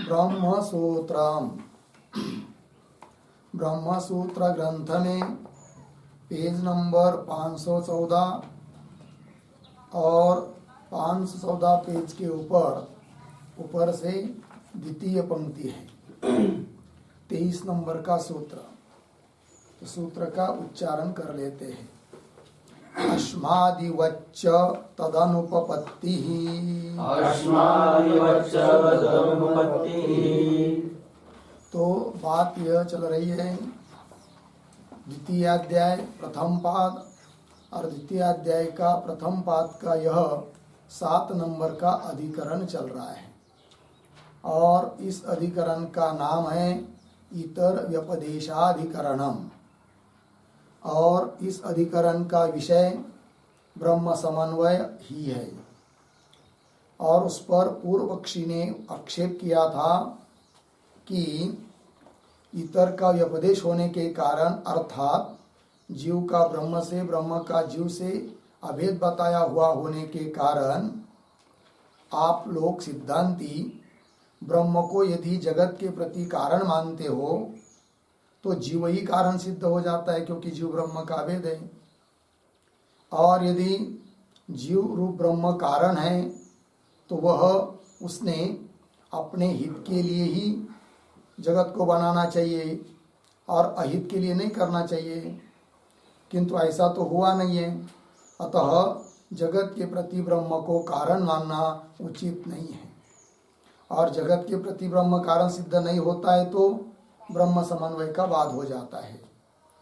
ब्रह्मसूत्रम ब्रह्मसूत्र ग्रंथ में page number 514 और 514 पेज के ऊपर से द्वितीय पंक्ति है 23 नंबर का सूत्र। तो सूत्र का उच्चारण कर लेते हैं। अस्मादिवच्च तदनुपपत्तिः तो बात यह चल रही है, द्वितीय अध्याय प्रथम पाद और द्वितीय अध्याय का प्रथम पाद का यह 7 नंबर का अधिकरण चल रहा है और इस अधिकरण का नाम है इतर व्यपदेशाधिकरणम और इस अधिकरण का विषय ब्रह्म समन्वय ही है। और उस पर पूर्व पक्षी ने आक्षेप किया था कि इतर का व्यपदेश होने के कारण अर्थात जीव का ब्रह्म से, ब्रह्म का जीव से अभेद बताया हुआ होने के कारण आप लोग सिद्धांती ब्रह्म को यदि जगत के प्रति कारण मानते हो तो जीव ही कारण सिद्ध हो जाता है, क्योंकि जीव ब्रह्म का भेद है। और यदि जीव रूप ब्रह्म कारण है तो वह उसने अपने हित के लिए ही जगत को बनाना चाहिए और अहित के लिए नहीं करना चाहिए, किंतु ऐसा तो हुआ नहीं है। अतः जगत के प्रति ब्रह्म को कारण मानना उचित नहीं है और जगत के प्रति ब्रह्म कारण सिद्ध नहीं होता है तो ब्रह्म समन्वय का वाद हो जाता है।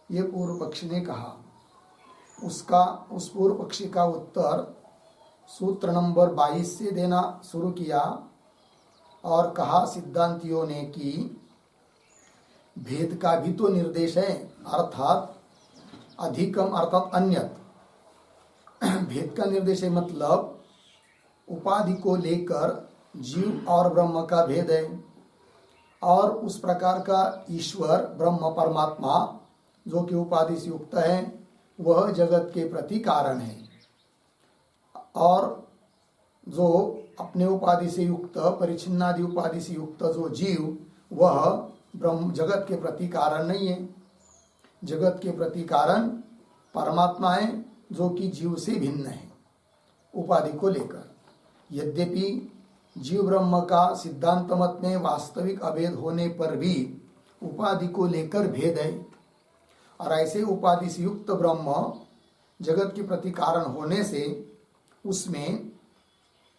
ये पूर्व पक्षी ने कहा। उस पूर्व पक्षी का उत्तर सूत्र नंबर 22 से देना शुरू किया और कहा सिद्धांतियों ने कि भेद का भी तो निर्देश है, अर्थात अधिकम अर्थात अन्यत। भेद का निर्देश है मतलब उपाधि को लेकर जीव और ब्रह्म का भेद है और उस प्रकार का ईश्वर ब्रह्म परमात्मा जो कि उपाधि से युक्त है वह जगत के प्रति कारण है और जो अपने उपाधि से युक्त परिच्छिन्नादि उपाधि से युक्त जो जीव वह ब्रह्म जगत के प्रति कारण नहीं है। जगत के प्रति कारण परमात्मा है जो कि जीव से भिन्न है उपाधि को लेकर। यद्यपि जीव ब्रह्म का सिद्धांत मत में वास्तविक अभेद होने पर भी उपाधि को लेकर भेद है और ऐसे उपाधि से युक्त ब्रह्म जगत के प्रति कारण होने से उसमें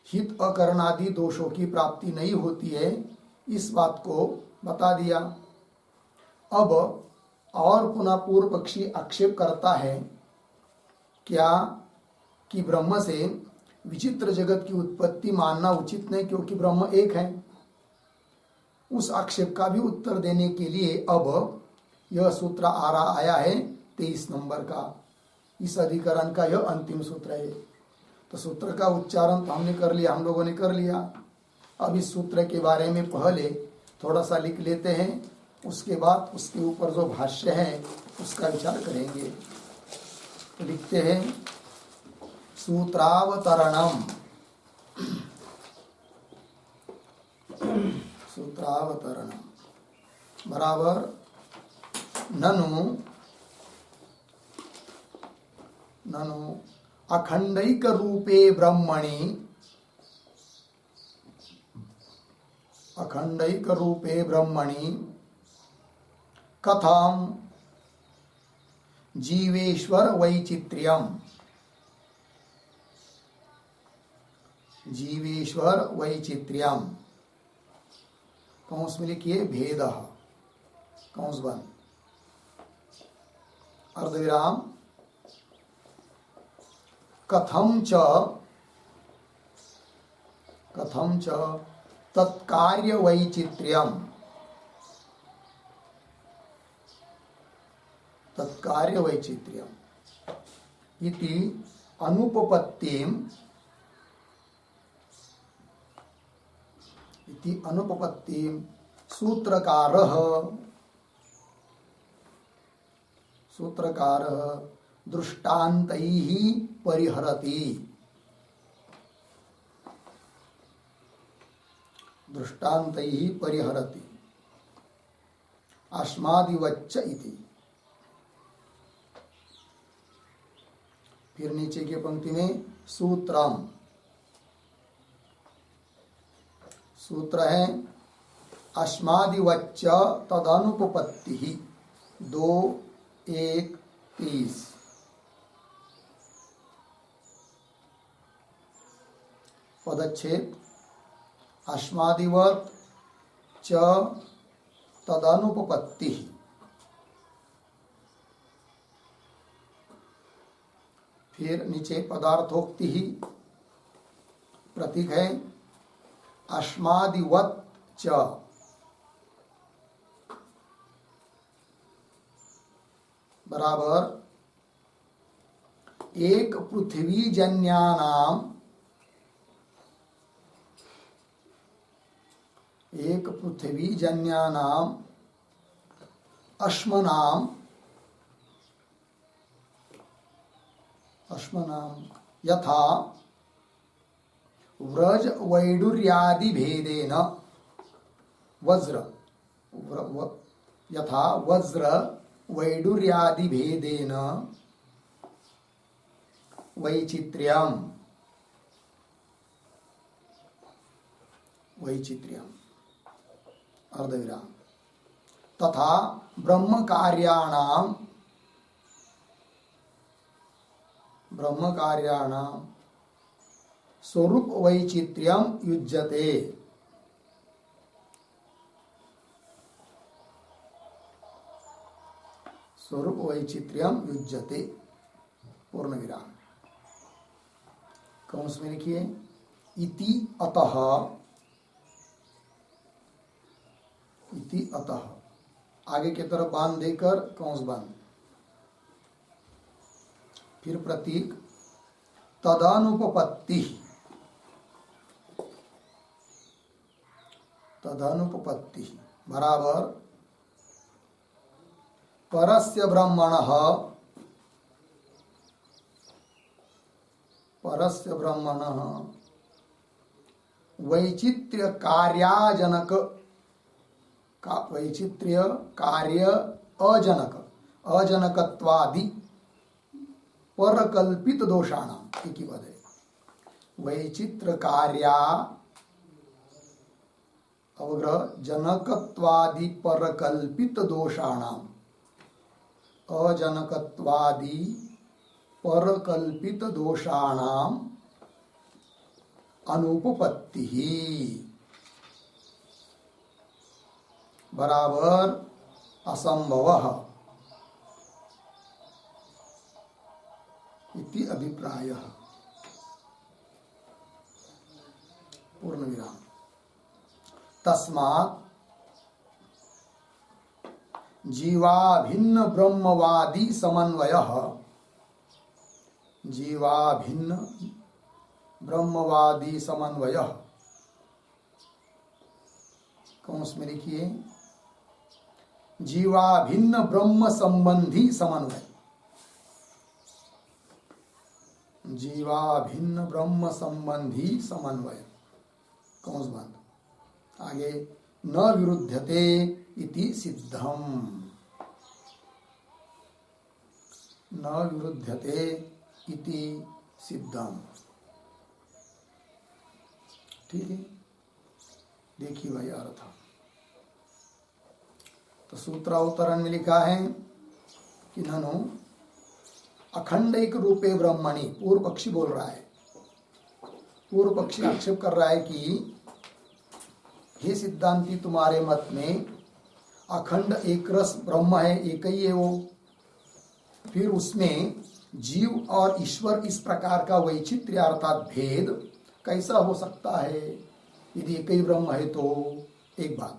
हित अकरणादि दोषों की प्राप्ति नहीं होती है, इस बात को बता दिया। अब और पुनः पूर्व पक्षी आक्षेप करता है क्या कि ब्रह्म से विचित्र जगत की उत्पत्ति मानना उचित नहीं क्योंकि ब्रह्म एक है। उस आक्षेप का भी उत्तर देने के लिए अब यह सूत्र आया है 23 नंबर का। इस अधिकरण का यह अंतिम सूत्र है। तो सूत्र का उच्चारण तो हमने कर लिया, हम लोगों ने कर लिया। अब इस सूत्र के बारे में पहले थोड़ा सा लिख लेते हैं, उसके बाद उसके ऊपर जो भाष्य है उसका विचार करेंगे। तो लिखते हैं सूत्रावतरणम। सूत्रावतरणम बराबर ननु अखंडैक रूपे ब्रह्मणि कथम जीवेश्वर वैचित्र्यम कौंस में लिखिए भेद कौंस बंद अर्धविराम कथम च तत्कार्य वैचित्र्यम इति अनुपपत्तिम सूत्रकारः दृष्टान्तैः परिहरति। दृष्टान्तैः परिहरति अस्मादिवच्च इति। फिर नीचे की पंक्ति में सूत्रम, सूत्र है अस्मादिवच्च तदनुपपत्ति 2:1-30। पदच्छेद अस्मादिवत् च तदनुपपत्ति। फिर नीचे पदार्थोक्ति ही प्रतीक है अस्मादिवत् च, बराबर एक पृथ्वी जन्यानाम, एक पृथ्वी जन्यानाम अश्मनाम, अश्मनाम यथा व्रज वैडूर्यादि भेदेन वज्र, यथा वज्र वैडूर्यादि भेदेन वैचित्र्यम, वैचित्र्यम अर्धविराम तथा ब्रह्म कार्याणाम, ब्रह्म कार्याणाम स्वरूप वैचित्र्यम युज्यते, स्वरूप वैचित्र्यम युज्यते पूर्ण विराम। कंस में लिखिए इति अतः, इति अतः आगे की तरफ बांध देकर कंस बांध। फिर प्रतीक तदनुपपत्ति, तदनुपपत्ति बराबर परस्य ब्रह्मणः, परस्य ब्रह्मणः वैचित्र्य कार्याजनक, वैचित्र्य कार्य अजनक, अजनकत्वादि परकल्पित दोषाणाम, एक ही पद है, वैचित्र कार्या अवग्रह जनकत्वादि परकल्पित दोषाणाम, अजनकत्वादि परकल्पित दोषाणाम अनुपपत्ति बराबर असंभवः इति अभिप्रायः पूर्ण विराम। तस्मात् जीवाभिन्न ब्रह्मवादी समन्वयः, जीवाभिन्न ब्रह्मवादी समन्वयः, कंस में लिखिए जीवाभिन्न ब्रह्म संबंधी समन्वय, जीवाभिन्न ब्रह्म संबंधी समन्वय कंस बंद। आगे न विरुध्यते इति सिद्धम, न विरुध्यते इति सिद्धम, ठीक है। देखिए भाई अर्थ, तो सूत्रावतरण में लिखा है कि ननु अखंड एक रूपे ब्रह्मणि, पूर्व पक्षी बोल रहा है, पूर्व पक्षी आक्षेप कर रहा है कि हे सिद्धांती तुम्हारे मत में अखंड एक रस ब्रह्म है, एक ही है वो, फिर उसमें जीव और ईश्वर इस प्रकार का वैचित्र्य अर्थात भेद कैसा हो सकता है यदि एक ही ब्रह्म है तो, एक बात।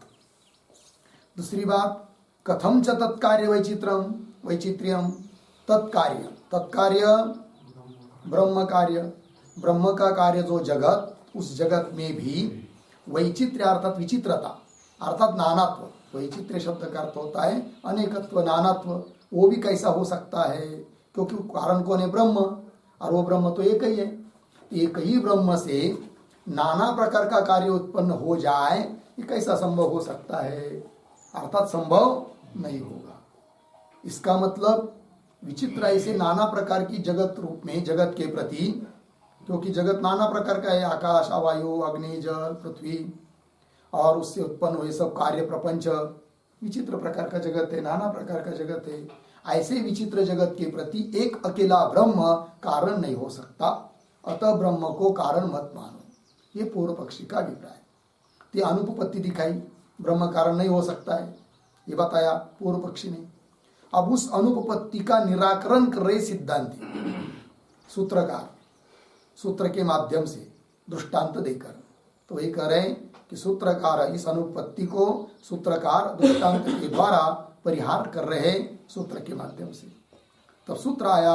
दूसरी बात कथम च तत्कार्य वैचित्रम वैचित्र्यम, तत्कार्य, तत्कार्य ब्रह्म कार्य, ब्रह्म का कार्य जो जगत, उस जगत में भी वैचित्र्य अर्थात विचित्रता अर्थात नानात्व, वैचित्र्य शब्द का अर्थ होता है अनेकत्व नानात्व, वो भी कैसा हो सकता है क्योंकि कारण कौन है? ब्रह्म, और वो ब्रह्म तो एक ही है। एक ही ब्रह्म से नाना प्रकार का कार्य उत्पन्न हो जाए, ये कैसा संभव हो सकता है? अर्थात संभव नहीं होगा। इसका मतलब विचित्र ऐसे नाना प्रकार की जगत रूप में, जगत के प्रति, क्योंकि जगत नाना प्रकार का है, आकाश, वायु, अग्नि, जल, पृथ्वी और उससे उत्पन्न हुए सब कार्य प्रपंच, विचित्र प्रकार का जगत है, नाना प्रकार का जगत है। ऐसे विचित्र जगत के प्रति एक अकेला ब्रह्म कारण नहीं हो सकता, अतः ब्रह्म को कारण मत मानो, ये पूर्व पक्षी का अभिप्राय। तो अनुपपत्ति दिखाई, ब्रह्म कारण नहीं हो सकता है, ये बताया पूर्व पक्षी ने। अब उस अनुपपत्ति का निराकरण कर रहे सिद्धांती सूत्रकार, सूत्र के माध्यम से दृष्टांत देकर। तो वही कह रहे हैं कि सूत्रकार इस अनुपपत्ति को सूत्रकार दृष्टांत के द्वारा परिहार कर रहे हैं सूत्र के माध्यम से। तब सूत्र आया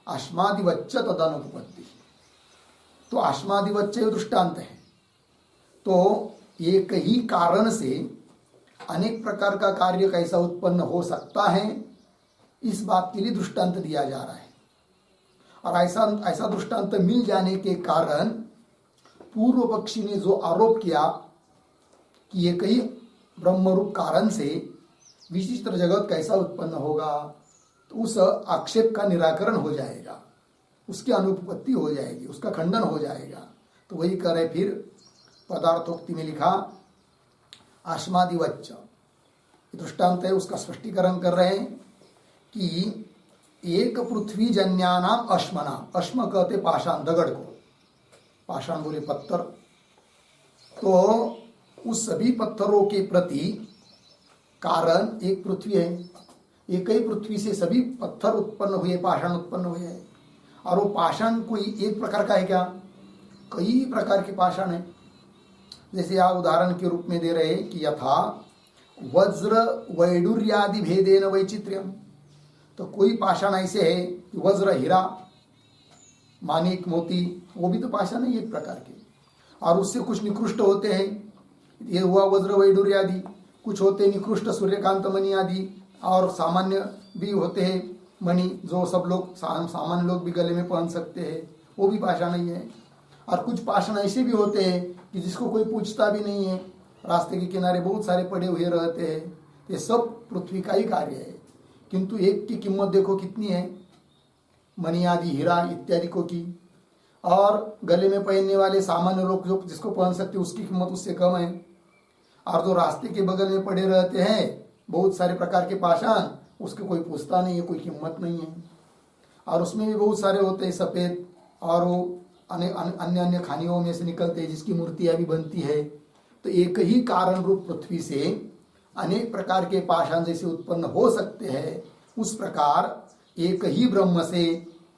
अश्मादिवच्च तद अनुपपत्ति। तो अश्मादिवच्च दृष्टांत है, तो एक ही कारण से अनेक प्रकार का कार्य कैसा उत्पन्न हो सकता है, इस बात के लिए दृष्टांत दिया जा रहा है। और ऐसा दृष्टांत मिल जाने के कारण पूर्व पक्षी ने जो आरोप किया कि एक ही ब्रह्मरूप कारण से विचित्र जगत कैसा उत्पन्न होगा, तो उस आक्षेप का निराकरण हो जाएगा, उसकी अनुपपत्ति हो जाएगी, उसका खंडन हो जाएगा। तो वही करे फिर पदार्थोक्ति में लिखा आश्मादिवच्च दृष्टांत है, उसका स्पष्टीकरण कर रहे हैं कि एक पृथ्वी जन्यानाम अश्मनाम, अश्म कहते पाषाण, दगड़ को, पाषाण बोले पत्थर, तो उस सभी पत्थरों के प्रति कारण एक पृथ्वी है। एक ही पृथ्वी से सभी पत्थर उत्पन्न हुए, पाषाण उत्पन्न हुए हैं। और वो पाषाण कोई एक प्रकार का है क्या? कई प्रकार के पाषाण है। जैसे आप उदाहरण के रूप में दे रहे कि यथा वज्र वैडूर्यादि भेदेन वैचित्र्यम, तो कोई पाषाण ऐसे है कि वज्र, हीरा, माणिक, मोती, वो भी तो पाषाण है एक प्रकार के, और उससे कुछ निकृष्ट होते हैं, ये हुआ वज्र वैडूर्य आदि। कुछ होते निकृष्ट सूर्यकांत मणि आदि, और सामान्य भी होते हैं मणि, जो सब लोग सामान्य लोग भी गले में पहन सकते हैं, वो भी पाषाण ही है। और कुछ पाषाण ऐसे भी होते हैं कि जिसको कोई पूछता भी नहीं है, रास्ते के किनारे बहुत सारे पड़े हुए रहते हैं। ये सब पृथ्वी का ही कार्य है, किंतु एक की कीमत देखो कितनी है, मणि आदि, हीरा इत्यादि को की। और गले में पहनने वाले सामान्य लोग जो जिसको पहन सकते उसकी कीमत उससे कम है। और जो रास्ते के बगल में पड़े रहते हैं बहुत सारे प्रकार के पाषाण, उसके कोई पूछता नहीं है, कोई कीमत नहीं है। और उसमें भी बहुत सारे होते हैं सफ़ेद, और वो अन्य अन्य खानियों में से निकलते हैं जिसकी मूर्तियाँ भी बनती है। तो एक ही कारण रूप पृथ्वी से अनेक प्रकार के पाषाण जैसे उत्पन्न हो सकते हैं, उस प्रकार एक ही ब्रह्म से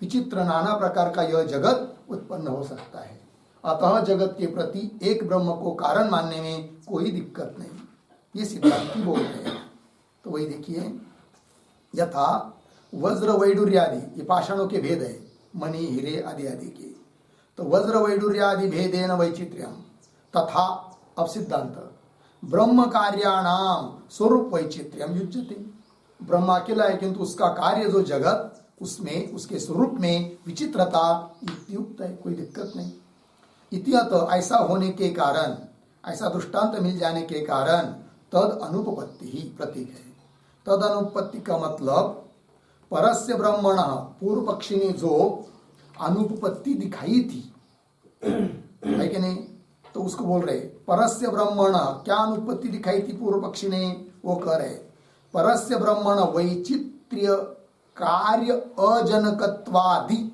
विचित्र नाना प्रकार का यह जगत उत्पन्न हो सकता है। अतः जगत के प्रति एक ब्रह्म को कारण मानने में कोई दिक्कत नहीं, ये सिद्धांती बोल रहे हैं। तो वही देखिए, यथा वज्र वैडूर्य आदि, ये पाषाणों के भेद है, मणि, हीरे आदि आदि के। तो वज्र वैडूर्य आदि भेदेन वैचित्र्यम तथा, अब सिद्धांत, ब्रह्म कार्याणाम स्वरूप वैचित्र्यम युज्यते। ब्रह्म अकेला है किंतु उसका कार्य जो जगत, उसमें उसके स्वरूप में विचित्रता युक्त है, कोई दिक्कत नहीं। इत्यत ऐसा होने के कारण, ऐसा दृष्टांत मिल जाने के कारण तद अनुपपत्ति ही प्रतीक है। तद अनुपपत्ति का मतलब परस्य ब्रह्मण, पूर्व पक्षी ने जो अनुपपत्ति दिखाई थी है कि नहीं, तो उसको बोल रहे परस्य ब्रह्मण। क्या अनुपपत्ति दिखाई थी पूर्व पक्षी ने? वो कह रहे परस्य ब्रह्मण वैचित्र्य कार्य अजनकत्वादि।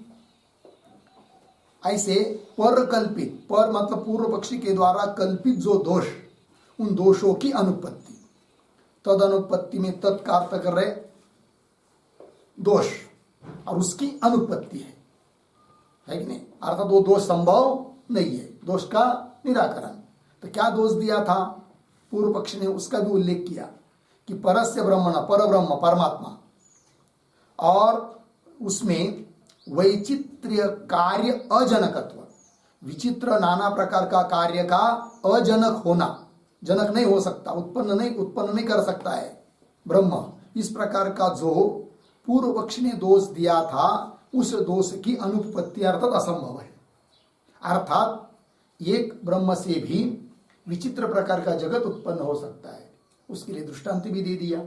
ऐसे पर कल्पित, पर मतलब पूर्व पक्षी के द्वारा कल्पित जो दोष, उन दोषों की अनुपत्ति, तद अनुपत्ति में तत्का अर्थ कर रहे दोष, और उसकी अनुपत्ति है कि नहीं, अर्थात वो दोष संभव नहीं है, दोष का निराकरण। तो क्या दोष दिया था पूर्व पक्षी ने, उसका भी उल्लेख किया कि परस्य ब्रह्मण, पर ब्रह्म परमात्मा, और उसमें वैचित्र्य कार्य अजनकत्व, विचित्र नाना प्रकार का कार्य का अजनक होना, जनक नहीं हो सकता, उत्पन्न नहीं कर सकता है ब्रह्म। इस प्रकार का जो पूर्व पक्ष ने दोष दिया था, उस दोष की अनुपपत्ति अर्थात असंभव है। अर्थात एक ब्रह्म से भी विचित्र प्रकार का जगत उत्पन्न हो सकता है, उसके लिए दृष्टांत भी दे दिया।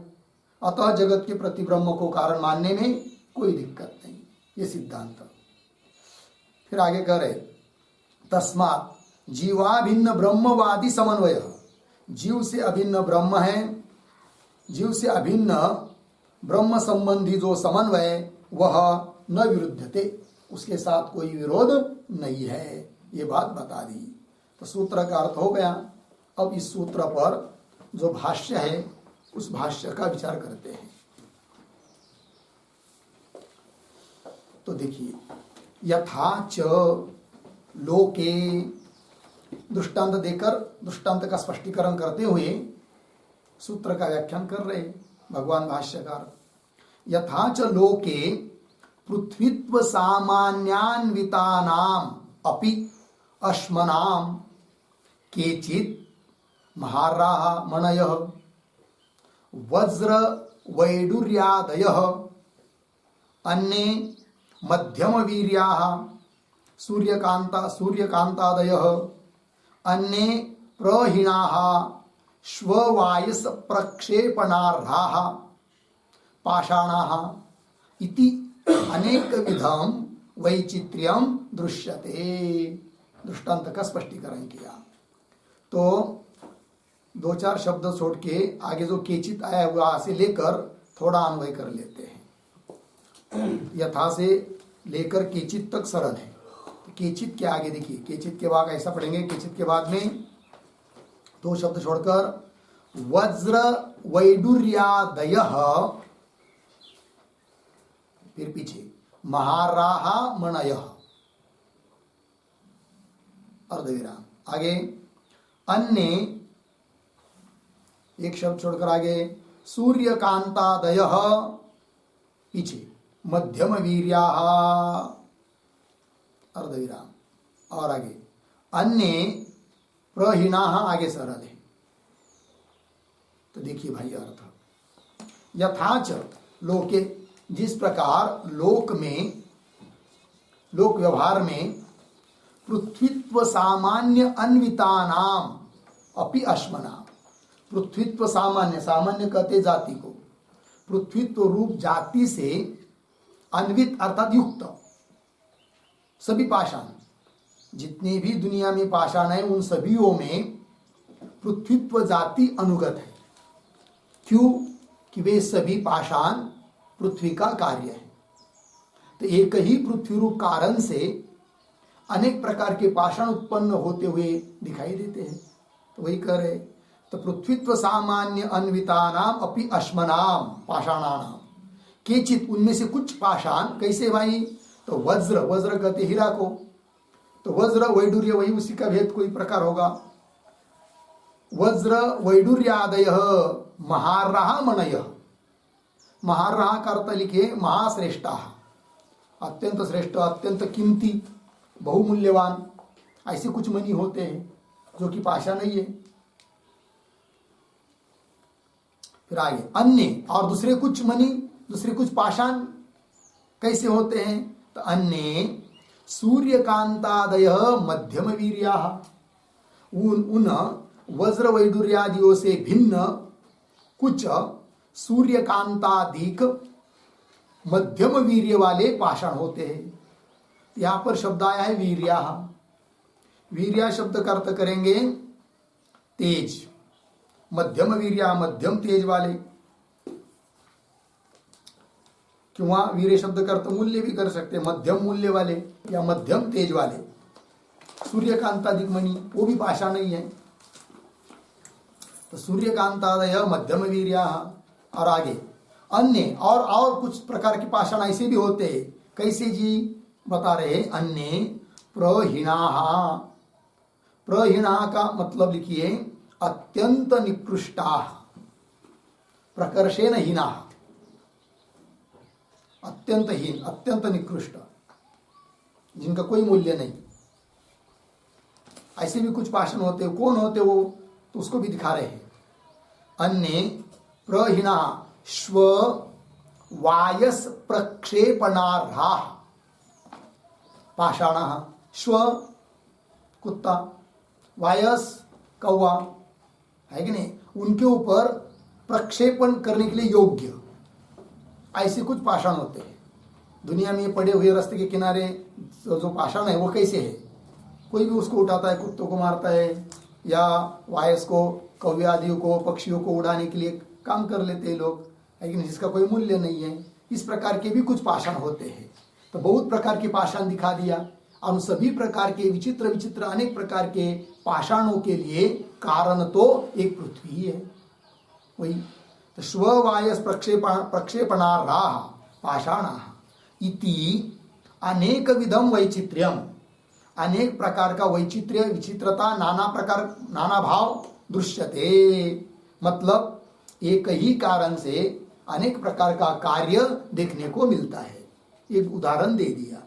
अतः जगत के प्रति ब्रह्म को कारण मानने में कोई दिक्कत नहीं, ये सिद्धांत। फिर आगे कह रहे तस्मात् जीवाभिन्न ब्रह्मवादी समन्वय, जीव से अभिन्न ब्रह्म है, जीव से अभिन्न ब्रह्म संबंधी जो समन्वय वह न विरुद्धते, उसके साथ कोई विरोध नहीं है, ये बात बता दी। तो सूत्र का अर्थ हो गया। अब इस सूत्र पर जो भाष्य है उस भाष्य का विचार करते हैं। तो देखिए, यथा च लोके, दृष्टांत देकर दृष्टांत का स्पष्टीकरण करते हुए सूत्र का व्याख्यान कर रहे भगवान भाष्यकार। यथा च लोके पृथ्वीत्व सामान्यान्वितानाम अपि अश्मनाम केचित् महाराः मणयः वज्र वैडूर्यादयः अन्ये मध्यम वीर्याः सूर्यकांतादयः अन्ये प्रहीणाः श्ववायस प्रक्षेपणार्हाः पाषाणाः इति अनेक विधम वैचित्र्यम दृश्यते। दृष्टांत का स्पष्टीकरण किया। तो दो चार शब्द छोड़ के आगे जो केचित आया हुआ से लेकर थोड़ा अन्वय कर लेते हैं। यथा से लेकर केचित तक सरल है। तो केचित के आगे देखिए, केचित के बाद ऐसा पढ़ेंगे, केचित के बाद में दो शब्द छोड़कर वज्र वैडूर्यादयः, फिर पीछे महाराहा मणयः, अर्धविराम, आगे अन्य एक शब्द छोड़कर आगे सूर्यकांतादयः, पीछे मध्यम वीर्याः, अर्धविराम, और आगे अन्य प्रहीणाः, आगे सरल है। तो देखिए भाई अर्थ, यथाच लोके, जिस प्रकार लोक में, लोक व्यवहार में पृथ्वीत्व सामान्य अन्वितानाम अपि अश्मना, पृथ्वीत्व सामान्य, सामान्य कहते जाति को, पृथ्वीत्व रूप जाति से अन्वित अर्थात युक्त सभी पाषाण, जितने भी दुनिया में पाषाण है उन सभीयों में पृथ्वीत्व जाति अनुगत है। क्यों? कि वे सभी पाषाण पृथ्वी का कार्य है। तो एक ही पृथ्वी रूप कारण से अनेक प्रकार के पाषाण उत्पन्न होते हुए दिखाई देते हैं। तो वही कह रहे, तो पृथ्वीत्व सामान्य अन्वितानाम अपि अश्मनाम पाषाणानाम, केचित उनमें से कुछ पाषाण, कैसे भाई? तो वज्र, वज्र कहते हीरा को, तो वज्र वैडूर्य वही उसी का भेद कोई प्रकार होगा। वज्र वैडूर्यादयः महाराः मणयः, महाराः का अर्थ लिखे महाश्रेष्ठाः, अत्यंत श्रेष्ठ, अत्यंत कीमती, बहुमूल्यवान, ऐसे कुछ मणि होते हैं जो कि पाषाण नहीं है। फिर आगे अन्य, और दूसरे कुछ मणि, दूसरे कुछ पाषाण कैसे होते हैं? तो अन्य सूर्यकांतादयः मध्यम वीर्याः, उन वज्र वैडूर्यादियों से भिन्न कुछ सूर्यकांतादिक मध्यम वीर्य वाले पाषाण होते हैं। यहां पर शब्द आया है वीर्या, वीर्या शब्द का अर्थ करेंगे तेज, मध्यम वीर्या मध्यम तेज वाले, क्यों वीर्य शब्द का अर्थ मूल्य भी कर सकते हैं, मध्यम मूल्य वाले या मध्यम तेज वाले। सूर्यकांतादिक मणि वो भी पाषाण नहीं है। तो सूर्यकांतादय मध्यम वीर्या, और आगे अन्य, और कुछ प्रकार के पाषाण ऐसे भी होते हैं। कैसे जी? बता रहे अन्य प्रहीणाः, प्रहीणाः का मतलब लिखिए अत्यंत निकृष्टाः, प्रकर्षेण हीनाः, अत्यंत हीन, अत्यंत निकृष्ट, जिनका कोई मूल्य नहीं, ऐसे भी कुछ पाषाण होते हैं। कौन होते वो? तो उसको भी दिखा रहे हैं। अन्य प्रहीणा श्व वायस प्रक्षेपणार्हाः पाषाणाः, श्व कुत्ता, वायस कौवा है कि नहीं, उनके ऊपर प्रक्षेपण करने के लिए योग्य ऐसे कुछ पाषाण होते हैं। दुनिया में पड़े हुए रास्ते के किनारे जो पाषाण है वो कैसे है, कोई भी उसको उठाता है, कुत्तों को मारता है या वायस को, कौवे आदि को, पक्षियों को उड़ाने के लिए काम कर लेते हैं लोग, लेकिन जिसका कोई मूल्य नहीं है। इस प्रकार के भी कुछ पाषाण होते हैं। तो बहुत प्रकार के पाषाण दिखा दिया, और उन सभी प्रकार के विचित्र विचित्र अनेक प्रकार के पाषाणों के लिए कारण तो एक पृथ्वी ही है। वही तो स्ववायस प्रक्षेपणार्हा पाषाणा इति अनेक विधम वैचित्र्यम, अनेक प्रकार का वैचित्र्य, विचित्रता, नाना प्रकार, नाना भाव दृश्यते। मतलब एक ही कारण से अनेक प्रकार का कार्य देखने को मिलता है। एक उदाहरण दे दिया,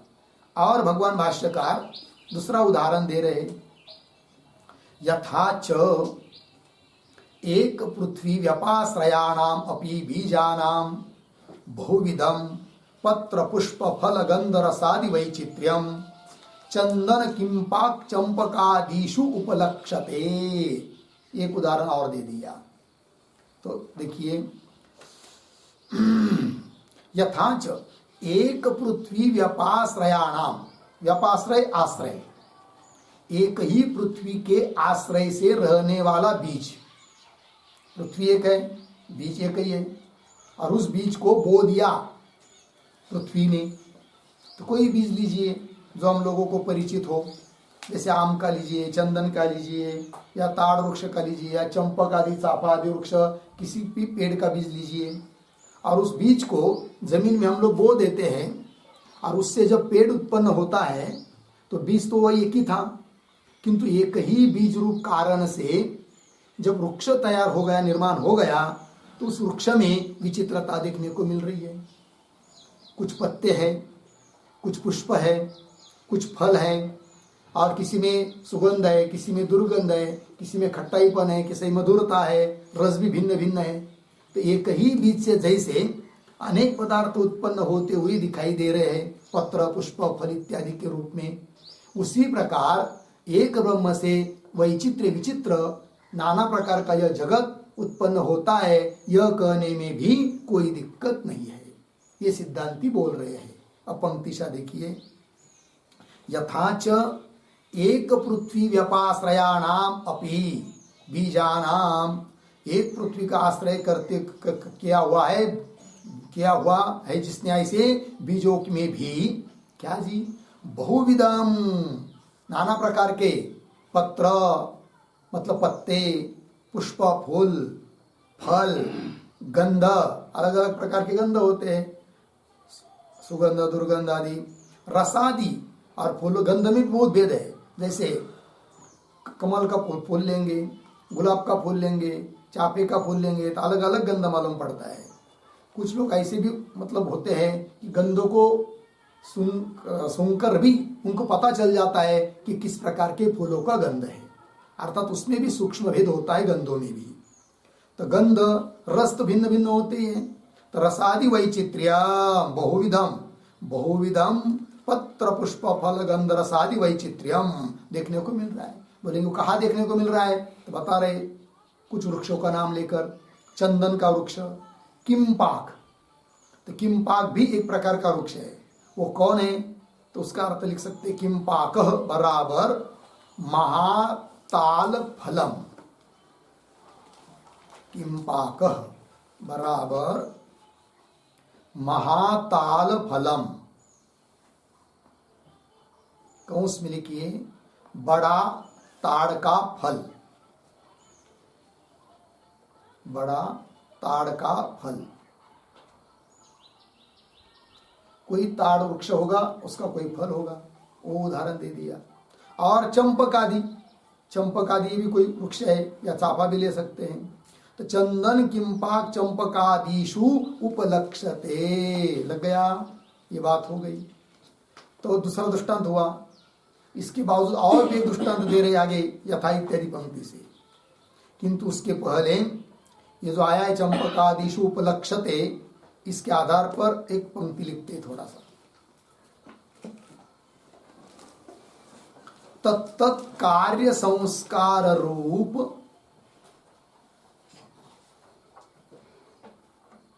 और भगवान भाष्यकार दूसरा उदाहरण दे रहे, यथा च एक पृथ्वी व्यपाश्रयाणाम अपि बीजानाम बहुविधम पत्र पुष्प फल गंध रसादि वैचित्र्यम चंदन किंपाक चंपकादिषु उपलक्षते। एक उदाहरण और दे दिया, तो देखिए, यथाच एक पृथ्वी व्यपाश्रयाणाम, व्यपाश्रय आश्रय, एक ही पृथ्वी के आश्रय से रहने वाला बीज, पृथ्वी एक है, बीज एक ही है, और उस बीज को बो दिया पृथ्वी ने। तो कोई बीज लीजिए जो हम लोगों को परिचित हो, जैसे आम का लीजिए, चंदन का लीजिए, या ताड़ वृक्ष का लीजिए, या चंपक आदि, चापा आदि वृक्ष, किसी भी पेड़ का बीज लीजिए, और उस बीज को जमीन में हम लोग बो देते हैं, और उससे जब पेड़ उत्पन्न होता है तो बीज तो वही एक ही था, किंतु एक ही बीज रूप कारण से जब वृक्ष तैयार हो गया, निर्माण हो गया, तो उस वृक्ष में विचित्रता देखने को मिल रही है। कुछ पत्ते हैं, कुछ पुष्प है, कुछ फल है, और किसी में सुगंध है, किसी में दुर्गंध है, किसी में खट्टाईपन है, किसी में मधुरता है, रस भी भिन्न भिन्न है। तो एक ही बीज से जैसे अनेक पदार्थ उत्पन्न होते हुए दिखाई दे रहे हैं, पत्र पुष्प फल इत्यादि के रूप में, उसी प्रकार एक ब्रह्म से वैचित्र विचित्र नाना प्रकार का यह जगत उत्पन्न होता है, यह कहने में भी कोई दिक्कत नहीं है। ये सिद्धांती बोल रहे हैं। अब पंक्तिशा देखिए, यथाच एक पृथ्वी व्यपाश्रयाणाम अपि बीजानाम, एक पृथ्वी का आश्रय करते किया हुआ है जिसने, ऐसे बीजों में भी क्या जी, बहुविधम, नाना प्रकार के पत्र मतलब पत्ते, पुष्प, फूल, फल, गंध, अलग अलग प्रकार के गंध होते हैं, सुगंध, दुर्गंध आदि, रसादि, और फूल गंध में बहुत भेद है। जैसे कमल का फूल लेंगे, गुलाब का फूल लेंगे, चापे का फूल लेंगे, तो अलग अलग गंध मालूम पड़ता है। कुछ लोग ऐसे भी मतलब होते हैं कि गंधों को सुनकर भी उनको पता चल जाता है कि किस प्रकार के फूलों का गंध है, अर्थात उसमें भी सूक्ष्म भेद होता है गंधों में भी। तो गंध रस तो भिन्न भिन्न होते हैं। तो रसादि वैचित्र्य बहुविधम, बहुविधम पत्र पुष्प फल गंध रसादि वैचित्र्यम देखने को मिल रहा है। बोलेंगे कहाँ देखने को मिल रहा है, तो बता रहे कुछ वृक्षों का नाम लेकर, चंदन का वृक्ष, किम्पाक, तो किम्पाक भी एक प्रकार का वृक्ष है। वो कौन है, तो उसका अर्थ लिख सकते, किम्पाक बराबर महाताल फलम, किम्पाक बराबर महाताल फलम, कौंस में लिखिए बड़ा ताड़ का फल, बड़ा ताड़ का फल। कोई ताड़ वृक्ष होगा, उसका कोई फल होगा, वो उदाहरण दे दिया। और चंपक आदि, चंपक आदि भी कोई वृक्ष है, या चापा भी ले सकते हैं। तो चंदन किंपाक चंपकादिषु उपलक्षते, लग गया, ये बात हो गई। तो दूसरा दृष्टांत हुआ। इसके बावजूद और भी एक दृष्टांत दे रहे आगे यथा इत्यादि पंक्ति से, किंतु उसके पहले ये जो आया है चंपकादिषु उपलक्षते, इसके आधार पर एक पंक्ति लिखते थोड़ा सा। तत्त कार्य संस्कार रूप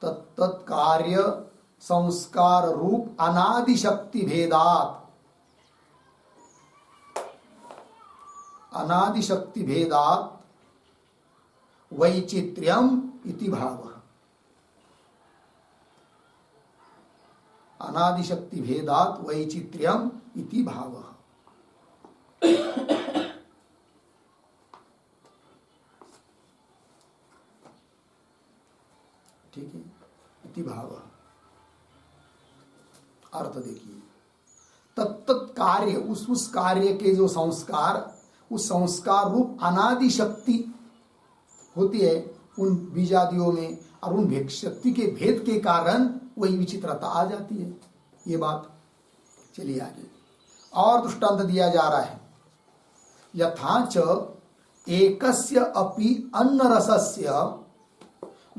तत्त कार्य संस्कार रूप अनादि शक्ति भेदात वैचित्र्यम इति भावः। अनादि शक्ति भेदात वैचित्र्यम इति भावः। ठीक है, इति भावः। अर्थ देखिए, तत्त कार्य उस कार्य के जो संस्कार, उस संस्कार रूप अनादि शक्ति होती है उन बीजादियों में, और उन शक्ति के भेद के कारण वही विचित्रता आ जाती है। ये बात। चलिए आगे और दृष्टांत दिया जा रहा है। यथाच एकस्य अपि अन्न रसस्य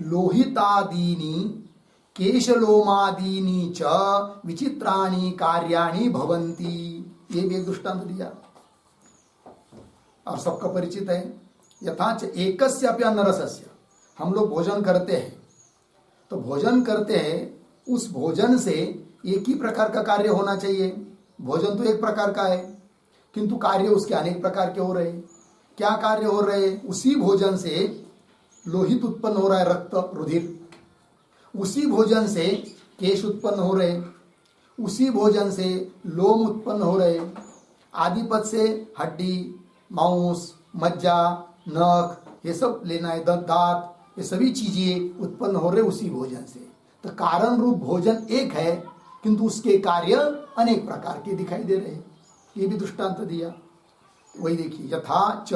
लोहितादीनि केशलोमादीनि च विचित्राणि कार्याणि भवन्ति। ये भी एक दृष्टांत दिया और सबका परिचित है। यथाच एकस्य अपि अन्न रसस्य, हम लोग भोजन करते हैं तो भोजन करते हैं, उस भोजन से एक ही प्रकार का कार्य होना चाहिए। भोजन तो एक प्रकार का है किंतु कार्य उसके अनेक प्रकार के हो रहे हैं। क्या कार्य हो रहे हैं? उसी भोजन से लोहित उत्पन्न हो रहा है, रक्त रुधिर। उसी भोजन से केश उत्पन्न हो रहे, उसी भोजन से लोम उत्पन्न हो रहे, आदिपद से हड्डी, मांस, मज्जा, नख, ये सब लेना है, दांत, ये सभी चीजें उत्पन्न हो रहे उसी भोजन से। तो कारण रूप भोजन एक है किंतु उसके कार्य अनेक प्रकार के दिखाई दे रहे हैं। ये भी दृष्टांत दिया। वही देखिए, यथा च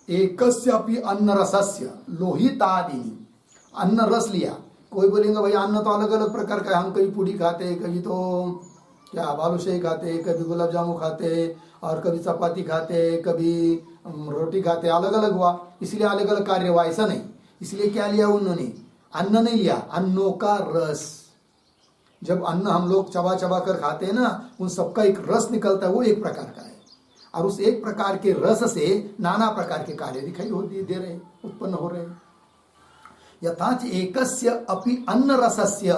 एकस्यापि अन्न रसस्य लोहितादीनि, अन्न रस लिया। कोई बोलेंगे भाई अन्न तो अलग अलग प्रकार का है, हम कभी पूड़ी खाते हैं, कभी तो क्या बालूशाही खाते, कभी गुलाब जामुन खाते, और कभी चपाती खाते, कभी रोटी खाते, अलग अलग हुआ, इसलिए अलग अलग कार्य हुआ। ऐसा नहीं, इसलिए क्या लिया उन्होंने? अन्न नहीं लिया, अन्नों का रस। जब अन्न हम लोग चबा चबा कर खाते हैं ना, उन सबका एक रस निकलता है, वो एक प्रकार का है, और उस एक प्रकार के रस से नाना प्रकार के कार्य दिखाई दे रहे, उत्पन्न हो रहे। यथाच एकस्य अपि अन्न रसस्य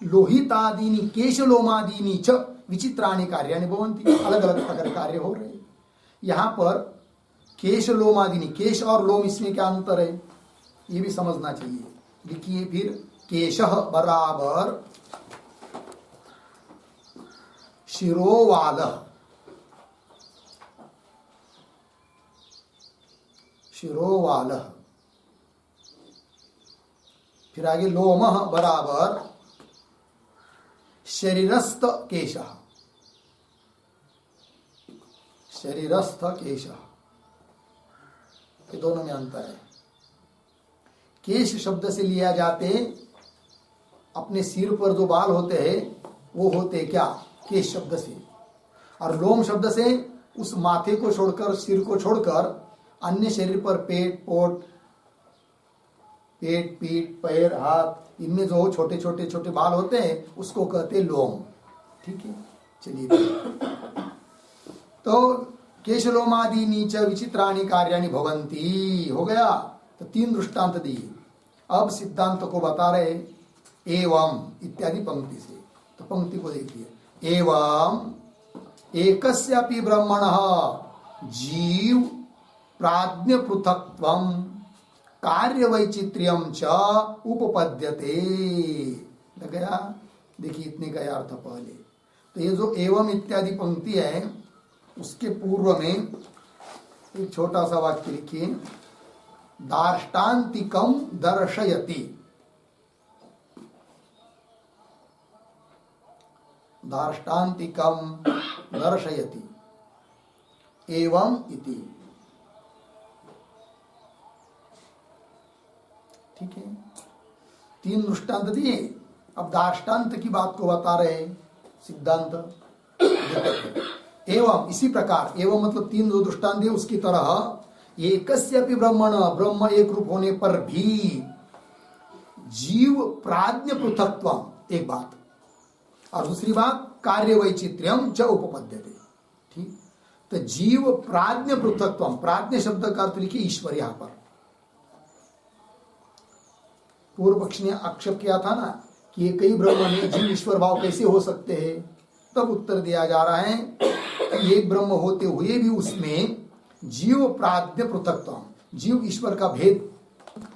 लोहितादीनि केशलोमादीनि च विचित्राणि कार्याणि भवन्ति। अलग अलग प्रकार कार्य हो रहे। यहाँ पर केशलोमादीनि, केश और लोम, इसमें क्या अंतर है ये भी समझना चाहिए। लिखिए फिर, केशः बराबर शिरोवालः, शिरोवालः। फिर आगे लोमः बराबर शरीरस्थ केशः, शरीरस्थ केशः। ये दोनों में अंतर है। केश शब्द से लिया जाते अपने सिर पर जो बाल होते हैं वो होते क्या? केश शब्द से। और लोम शब्द से उस माथे को छोड़कर, सिर को छोड़कर अन्य शरीर पर पेट, पोट, पेट, पीठ, पैर, हाथ, इनमें जो छोटे छोटे छोटे बाल होते हैं उसको कहते लोम। ठीक है, चलिए। तो केशलोमादीनि च विचित्राणि कार्याणि भवन्ति हो गया। तो तीन दृष्टांत दिए। अब सिद्धांत को बता रहे एवं इत्यादि पंक्ति से। तो पंक्ति को देखिए, एवं एकस्यापि ब्रह्मणः जीव प्राज्ञ पृथक्त्वं कार्य वैचित्र्यम च उपपद्यते। लग गया? देखिए इतने का अर्थ पहले। तो ये जो एवं इत्यादि पंक्ति है उसके पूर्व में एक छोटा सा वाक्य लिखिए, दार्ष्टान्तिकम दर्शयति। दार्ष्टान्तिकम दर्शयति एवं इति। ठीक है, तीन दृष्टांत दिए। अब दार्ष्टान्त की बात को बता रहे सिद्धांत। एवं इसी प्रकार, एवं मतलब तीन जो दृष्टांत दिए उसकी तरह एकस्यापि ब्रह्मण, ब्रह्म एक रूप होने पर भी जीव प्राज्ञ पृथक्त्वम एक बात, और दूसरी बात कार्य वैचित्र्यम च उपपद्यते। ठीक, तो जीव प्राज्ञ पृथकत्व, प्राज्ञ शब्द का अर्थ लिखिए ईश्वर। यहां पर पूर्व पक्ष ने आक्षेप किया था ना कि एक ही ब्रह्म में जीव ईश्वर भाव कैसे हो सकते हैं, तब उत्तर दिया जा रहा है कि एक ब्रह्म होते हुए भी उसमें जीव प्राज्ञ पृथकत्व, जीव ईश्वर का भेद,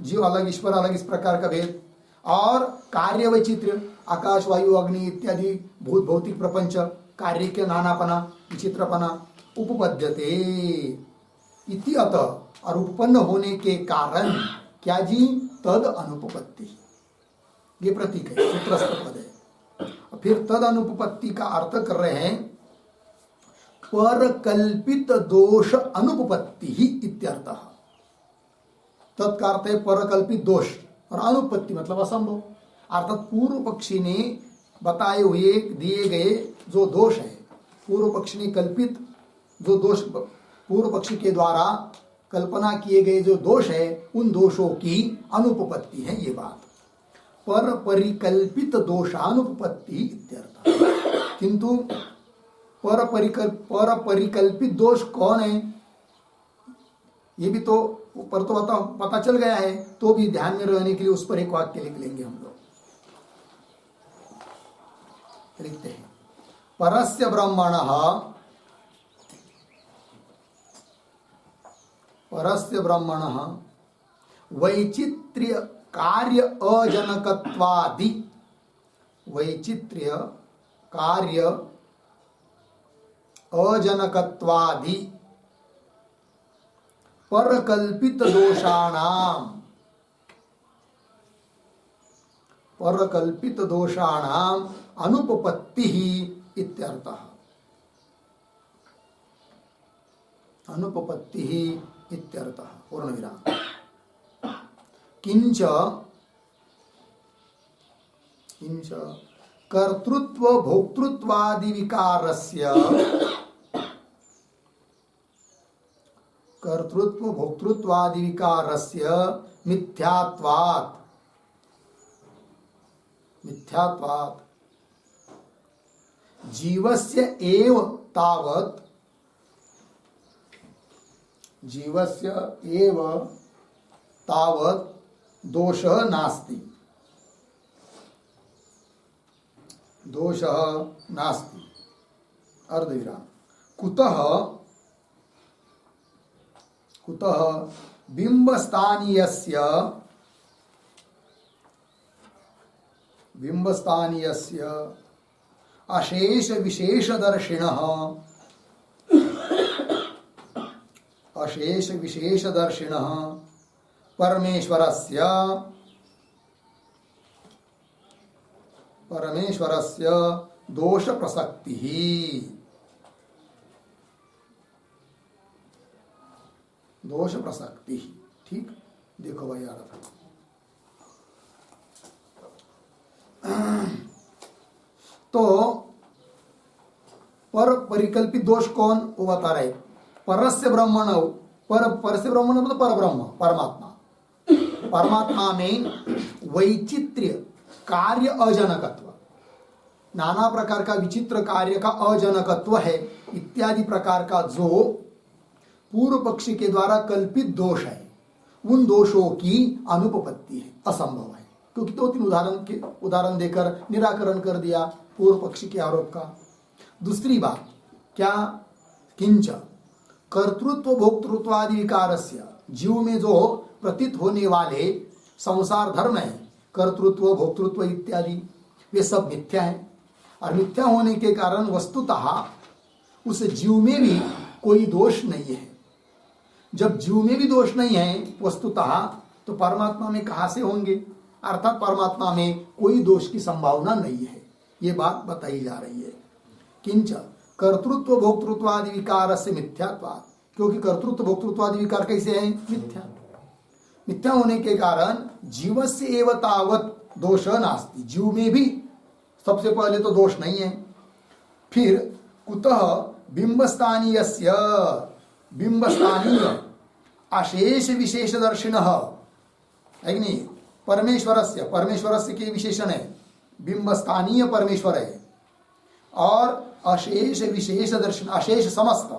जीव अलग ईश्वर अलग, इस प्रकार का भेद, और कार्य वैचित्र्य, आकाश वायु अग्नि इत्यादि भूत भौतिक प्रपंच कार्य के नानापना विचित्रपना उपपद्यते इति अतः, और उत्पन्न होने के कारण क्या जी, तद अनुपपत्ति, ये प्रतीक है, सूत्रस्थ पद है। फिर तद अनुपपत्ति का अर्थ कर रहे हैं परकल्पित दोष अनुपपत्ति ही इत्यर्थः। तत्का अर्थ है परकल्पित दोष, और अनुपपत्ति मतलब असंभव, अर्थात पूर्व पक्षी ने बताए हुए दिए गए जो दोष है, पूर्व पक्षी ने कल्पित जो दोष, पूर्व पक्षी के द्वारा कल्पना किए गए जो दोष है, उन दोषों की अनुपपत्ति है ये बात। पर परिकल्पित दोषानुपपत्ति इत्यर्थ। किंतु पर परिकल्पित दोष कौन है, ये भी तो पर तो पता चल गया है, तो भी ध्यान में रहने के लिए उस पर एक वाक्य लिख लेंगे हम लोग। लिखते हैं परस्य ब्रह्मणः वैचित्र्य कार्य अजनकत्वादि, वैचित्र्य कार्य अजनकत्वादि परकल्पित दोषाणाम अनुपपत्ति ही इत्यर्थः। अनुपपत्ति ही इत्यर्थः पूर्ण विराम। किंच कर्तृत्व भोक्तृत्वादि विकारस्य, कर्तृत्व भोक्तृत्वादि विकारस्य मिथ्यात्वात् जीवस्य एव तावत् दोषः नास्ति, अर्धविराम। कुतः बिंबस्थानीयस्य अशेष विशेषदर्शिनः परमेश्वरस्य दोष प्रसक्ति ही, दोष प्रसक्ति ही। ठीक, देखो भाई यार, तो पर परिकल्पित दोष कौन, वो बता रहे। परस्य ब्रह्मण, परस्य ब्रह्मण मतलब पर ब्रह्म, परमात्मा, परमात्मा में वैचित्र्य कार्य अजनकत्व, नाना प्रकार का विचित्र कार्य का अजनकत्व है, इत्यादि प्रकार का जो पूर्व पक्षी के द्वारा कल्पित दोष है, उन दोषों की अनुपपत्ति है, असंभव है। क्योंकि दो तीन उदाहरण देकर निराकरण कर दिया पूर्व पक्षी के आरोप का। दूसरी बात क्या, किंच कर्तृत्व भोक्तृत्वादि विकारस्य, जीव में जो प्रतीत होने वाले संसार धर्म है, कर्तृत्व भोक्तृत्व इत्यादि, वे सब मिथ्या है, और मिथ्या होने के कारण वस्तुतः उस जीव में भी कोई दोष नहीं है। जब जीव में भी दोष नहीं है वस्तुतः, तो परमात्मा में कहां से होंगे, अर्थात परमात्मा में कोई दोष की संभावना नहीं है, ये बात बताई जा रही है। किंच कर्तृत्व भोक्तृत्वादि विकार से मिथ्यात्वात्, क्योंकि कर्तृत्व भोक्तृत्वादि विकार कैसे हैं, मिथ्या, मिथ्या होने के कारण जीवस्य एव तावत् दोष नास्ति, जीव में भी सबसे पहले तो दोष नहीं है। फिर कुतः बिंबस्थानीयस्य, बिंबस्थानीय अशेष विशेषदर्शिनः, है कि नहीं, परमेश्वरस्य, परमेश्वरस्य के विशेषण है, बिंबस्थानीय परमेश्वर है, और अशेष विशेष दर्शन, अशेष समस्त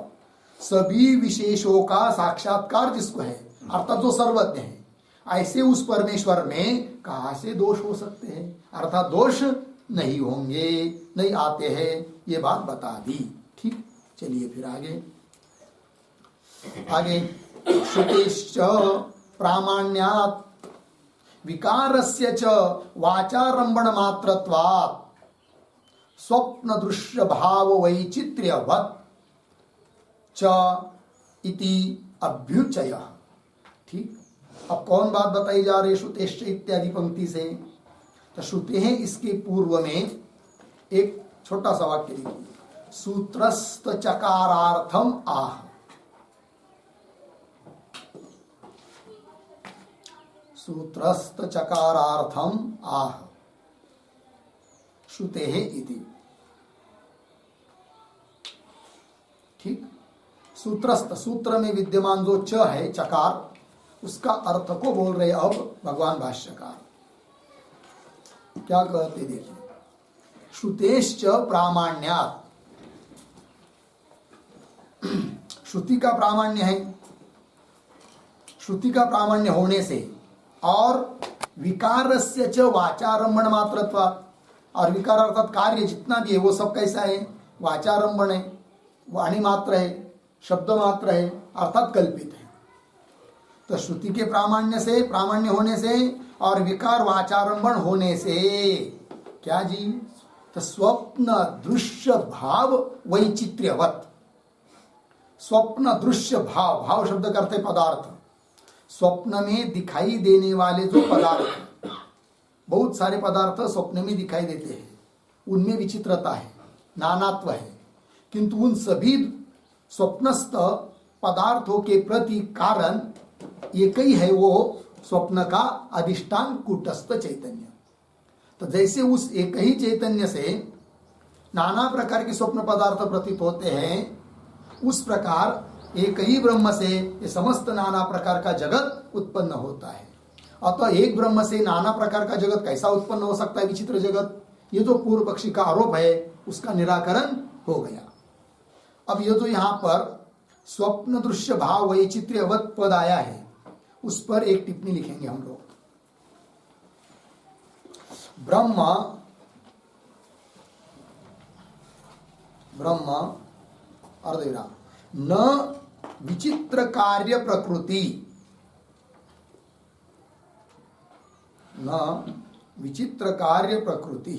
सभी विशेषों का साक्षात्कार जिसको है, अर्थात जो सर्वज्ञ है, ऐसे उस परमेश्वर में कहां से दोष हो सकते हैं, अर्थात दोष नहीं होंगे, नहीं आते हैं, ये बात बता दी। ठीक, चलिए फिर आगे श्रुतिश्च प्रामाण्यात् विकारस्य च वाचारंभण मात्रत्वात् स्वप्न दृश्य भाव वैचित्र्यवत् च इति अभ्युचय। ठीक, अब कौन बात बताई जा रही श्रुतेश्च इत्यादि पंक्ति से? तो श्रुति है, इसके पूर्व में एक छोटा सा वाक्य लिखिए, सूत्रस्थ चकारार्थम आह। सूत्रस्थ चकारार्थम आह श्रुते इति। ठीक, सूत्रस्थ, सूत्र में विद्यमान जो च है चकार, उसका अर्थ को बोल रहे अब भगवान भाष्यकार। क्या कहते देखिए, श्रुतेश्च प्रामाण्यात्, श्रुति का प्रामाण्य है, श्रुति का प्रामाण्य होने से, और विकारस्य च वाचारंभण मात्रत्वात्, और विकार अर्थात कार्य जितना भी है वो सब कैसा है, वाचारंभण है, वाणी मात्र है, शब्द मात्र है, अर्थात कल्पित है। तो श्रुति के प्रामाण्य से, प्रामाण्य होने से, और विकार वाचारंभण होने से क्या जी, तो स्वप्न दृश्य भाव वैचित्र्यवत्। स्वप्न दृश्य भाव, भाव शब्द करते पदार्थ, स्वप्न में दिखाई देने वाले जो पदार्थ, बहुत सारे पदार्थ स्वप्न में दिखाई देते हैं, उनमें विचित्रता है, नानात्व है, किंतु उन सभी स्वप्नस्थ पदार्थों के प्रति कारण एक ही है, वो स्वप्न का अधिष्ठान कूटस्थ चैतन्य। तो जैसे उस एक ही चैतन्य से नाना प्रकार के स्वप्न पदार्थ प्रतीत होते हैं, उस प्रकार एक ही ब्रह्म से ये समस्त नाना प्रकार का जगत उत्पन्न होता है। अतः एक ब्रह्म से नाना प्रकार का जगत कैसा उत्पन्न हो सकता है, विचित्र जगत, ये जो पूर्व पक्षी का आरोप है उसका निराकरण हो गया। अब ये जो यहाँ पर स्वप्न दृश्य भाव वैचित्र्यवत् पद आया है, उस पर एक टिप्पणी लिखेंगे हम लोग। ब्रह्म अर्धविराम न विचित्र कार्य प्रकृति, न विचित्र कार्य प्रकृति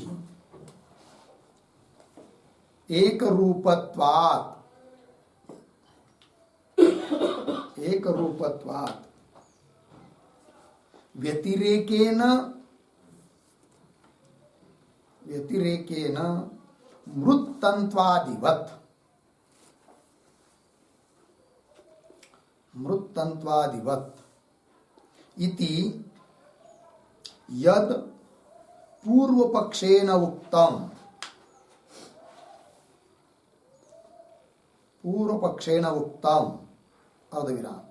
एक रूपत्वात्, एक रूपत्वात् व्यतिरेकेन मृत्तन्त्वादिवत्, मृत्तन्त्वादिवत् इति यद पूर्वपक्षेन उक्तम्, पूर्वपक्षेन उक्तम् अर्धविराम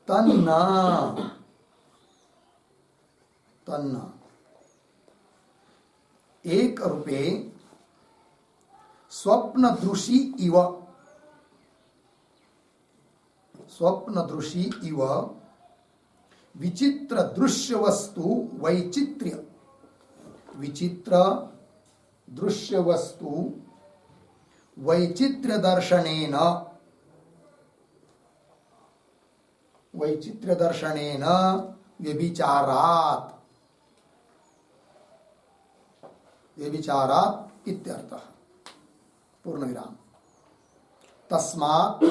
तन्न एक रूपे स्वप्नदृशी इव, स्वप्नदृशी इव विचित्र दृश्य वस्तु वैचित्र्य, विचित्र दृश्य वस्तु वैचित्र्य दर्शनेन, वैचित्र्य दर्शनेन व्यभिचारात्, व्यभिचारात् इत्यर्थः। पूर्ण विराम। तस्मात्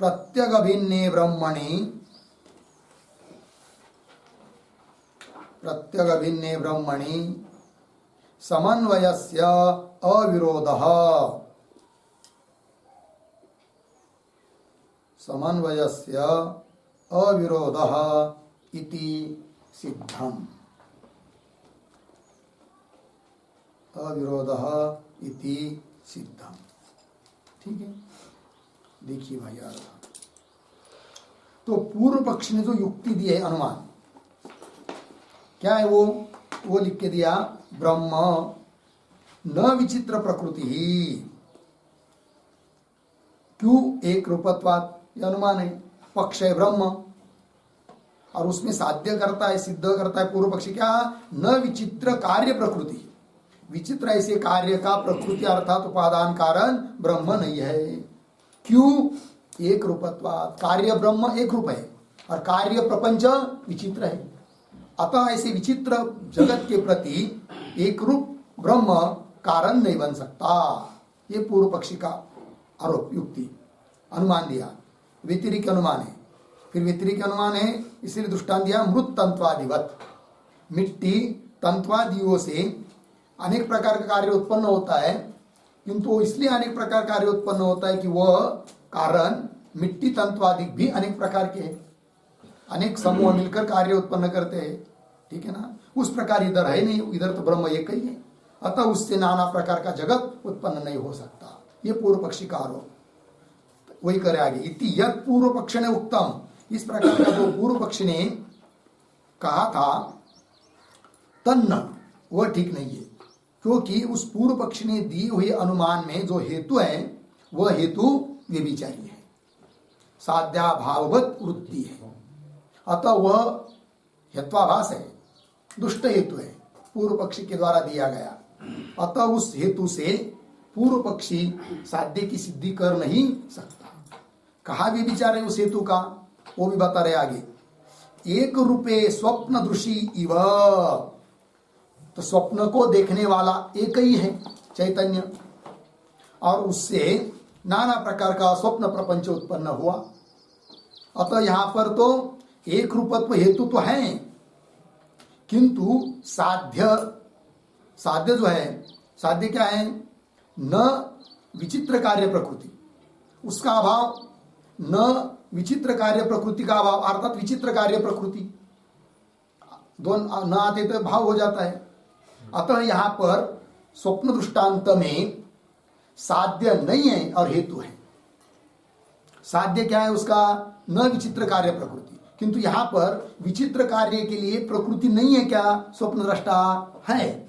प्रत्यगभिन्ने ब्रह्मणि, प्रत्यगभिन्ने ब्रह्मणि समन्वयस्य अविरोधः, समन्वयस्य अविरोधः इति सिद्धम्, अविरोधः इति सिद्धम्। ठीक है, देखिए भाई यार, तो पूर्व पक्ष ने जो युक्ति दी है, अनुमान क्या है, वो लिख के दिया, ब्रह्म न विचित्र प्रकृति ही, क्यों एक रूपत्वात, यह अनुमान है। पक्ष है ब्रह्म और उसमें साध्य करता है, सिद्ध करता है पूर्व पक्षी क्या, न विचित्र कार्य प्रकृति, विचित्र ऐसे कार्य का प्रकृति अर्थात उपादान कारण ब्रह्म नहीं है। क्यों एक रूपत्वात, कार्य ब्रह्म एक रूप है और कार्य प्रपंच विचित्र है। अतः ऐसे विचित्र जगत के प्रति एक रूप ब्रह्म कारण नहीं बन सकता। ये पूर्व पक्षी का आरोप, युक्ति, अनुमान दिया, व्यतिरिक अनुमान है। फिर व्यतिरिक अनुमान है, इसलिए दृष्टांत दिया मृत तंत्वादिवत, मिट्टी तंत्वादियों से अनेक प्रकार का कार्य उत्पन्न होता है, किंतु इसलिए अनेक प्रकार कार्य उत्पन्न होता है कि वह कारण मिट्टी तंत्वादि भी अनेक प्रकार के हैं, अनेक समूह मिलकर कार्य उत्पन्न करते हैं, ठीक है ना। उस प्रकार इधर है नहीं, इधर तो ब्रह्म एक ही है, अतः उससे नाना प्रकार का जगत उत्पन्न नहीं हो सकता। ये पूर्व पक्षी का आरोप, वही करे आगे। इति यद पूर्व पक्ष ने उत्तम, इस प्रकार का जो पूर्व पक्षी ने कहा था तन्न, वह ठीक नहीं है, क्योंकि उस पूर्व पक्षी ने दिए हुए अनुमान में जो हेतु है वह हेतु व्यभिचारी है, साध्याभाववत वृत्ति है, अतः वह हेत्वाभास है, दुष्ट हेतु है, पूर्व पक्षी के द्वारा दिया गया। अतः उस हेतु से पूर्व पक्षी साध्य की सिद्धि कर नहीं सकता। कहा व्यभिचार है उस हेतु का, वो भी बता रहे आगे। एक रूपे स्वप्न दृषि इव, तो स्वप्न को देखने वाला एक ही है चैतन्य, और उससे नाना प्रकार का स्वप्न प्रपंच उत्पन्न हुआ। अतः यहां पर तो एक रूपत्व हेतु तो है, किंतु साध्य जो है, साध्य क्या है, न विचित्र कार्य प्रकृति, उसका अभाव, न विचित्र कार्य प्रकृति का अभाव, अर्थात विचित्र कार्य प्रकृति दोनों न आते तो भाव हो जाता है। अतः यहां पर स्वप्न दृष्टांत में साध्य नहीं है और हेतु है। साध्य क्या है उसका, न विचित्र कार्य प्रकृति, किंतु यहां पर विचित्र कार्य के लिए प्रकृति नहीं है क्या, स्वप्न दृष्टा है,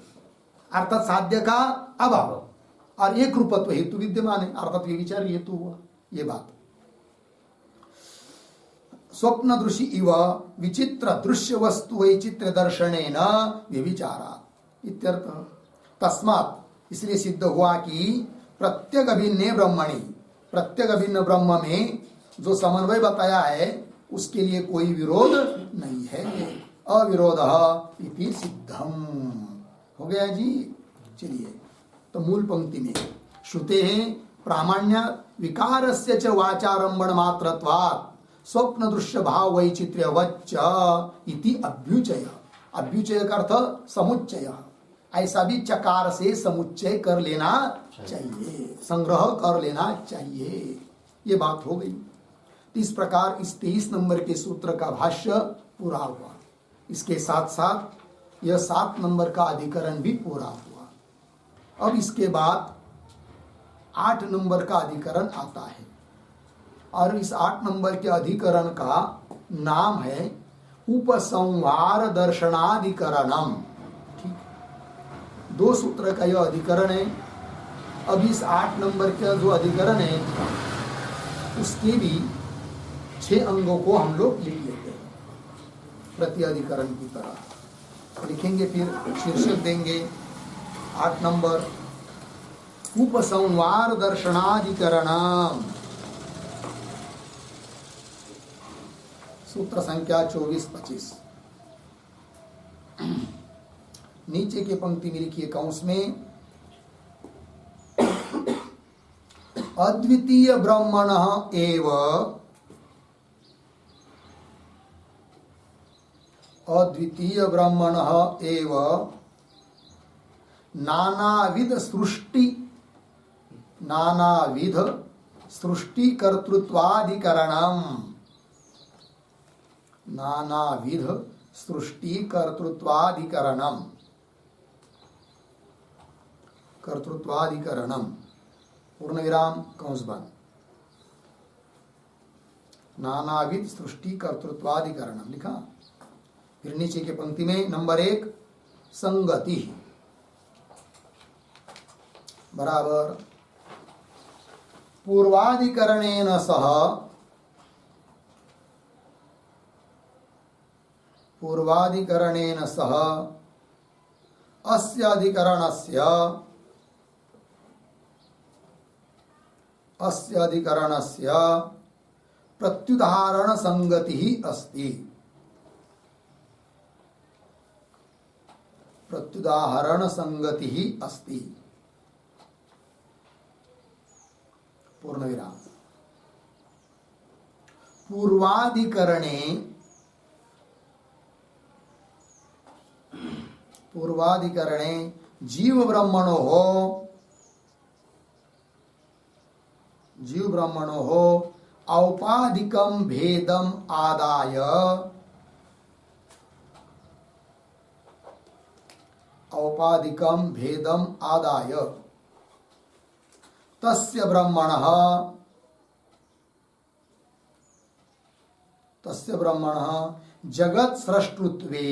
अर्थात साध्य का अभाव, और एक रूपत्व हेतु विद्यमान है, अर्थात व्यभिचार हेतु हुआ। ये बात स्वप्न दृश्य इव विचित्र दृश्य वस्तु वैचित्र दर्शनेन व्यभिचारा इत्यर्थ। तस्मात्, इसलिए सिद्ध हुआ कि प्रत्येक अभिन्ने ब्रह्मणि, प्रत्येक अभिन्न ब्रह्म में जो समन्वय बताया है उसके लिए कोई विरोध नहीं है, अविरोधः इति सिद्धम। हो गया जी। चलिए तो मूल पंक्ति में श्रुते प्रामाण्य विकारस्य च वाचारंभण मात्रत्वात् स्वप्न दृश्य भाव वैचित्र्य वच्च इति अभ्युचय, अभ्युचय का अर्थ समुच्चय, ऐसा भी चकार से समुच्चय कर लेना चाहिए, संग्रह कर लेना चाहिए। ये बात हो गई। इस प्रकार इस 23 नंबर के सूत्र का भाष्य पूरा हुआ। इसके साथ साथ यह 7 नंबर का अधिकरण भी पूरा हुआ। अब इसके बाद 8 नंबर का अधिकरण आता है, और इस 8 नंबर के अधिकरण का नाम है उपसंहार दर्शनाधिकरणम। ठीक, 2 सूत्र का यह अधिकरण है। अब इस 8 नंबर का जो अधिकरण है उसके भी 6 अंगों को हम लोग लिख लेते हैं प्रति अधिकरण की तरह लिखेंगे, फिर शीर्षक देंगे। 8 नंबर उपसंहार दर्शनाधिकरणम, सूत्र संख्या 24-25। नीचे के पंक्ति में लिखिए कंस में, अद्वितीय ब्रह्मणः एव, अद्वितीय ब्रह्मणः एव नानाविध सृष्टि, नानाविध सृष्टि कर्तृत्वाधिकरणम, नानाविध सृष्टि कर्तृत्वाधिकरणम, कर्तृत्वाधिकरणम पूर्ण विराम कंस बंद, नानाविध सृष्टि कर्तृत्वाधिकरणम लिखा। फिर नीचे के पंक्ति में नंबर 1 संगति बराबर पूर्वाधिकरणेन सह अस्य अधिकरणस्य प्रत्युदाहरण संगति अस्ति। पूर्णविराम। पूर्वाधिकरणे जीव ब्रह्मणो औपाधिकं भेदम आदाय तस्य ब्रह्मणः जगत् सृष्टुत्वे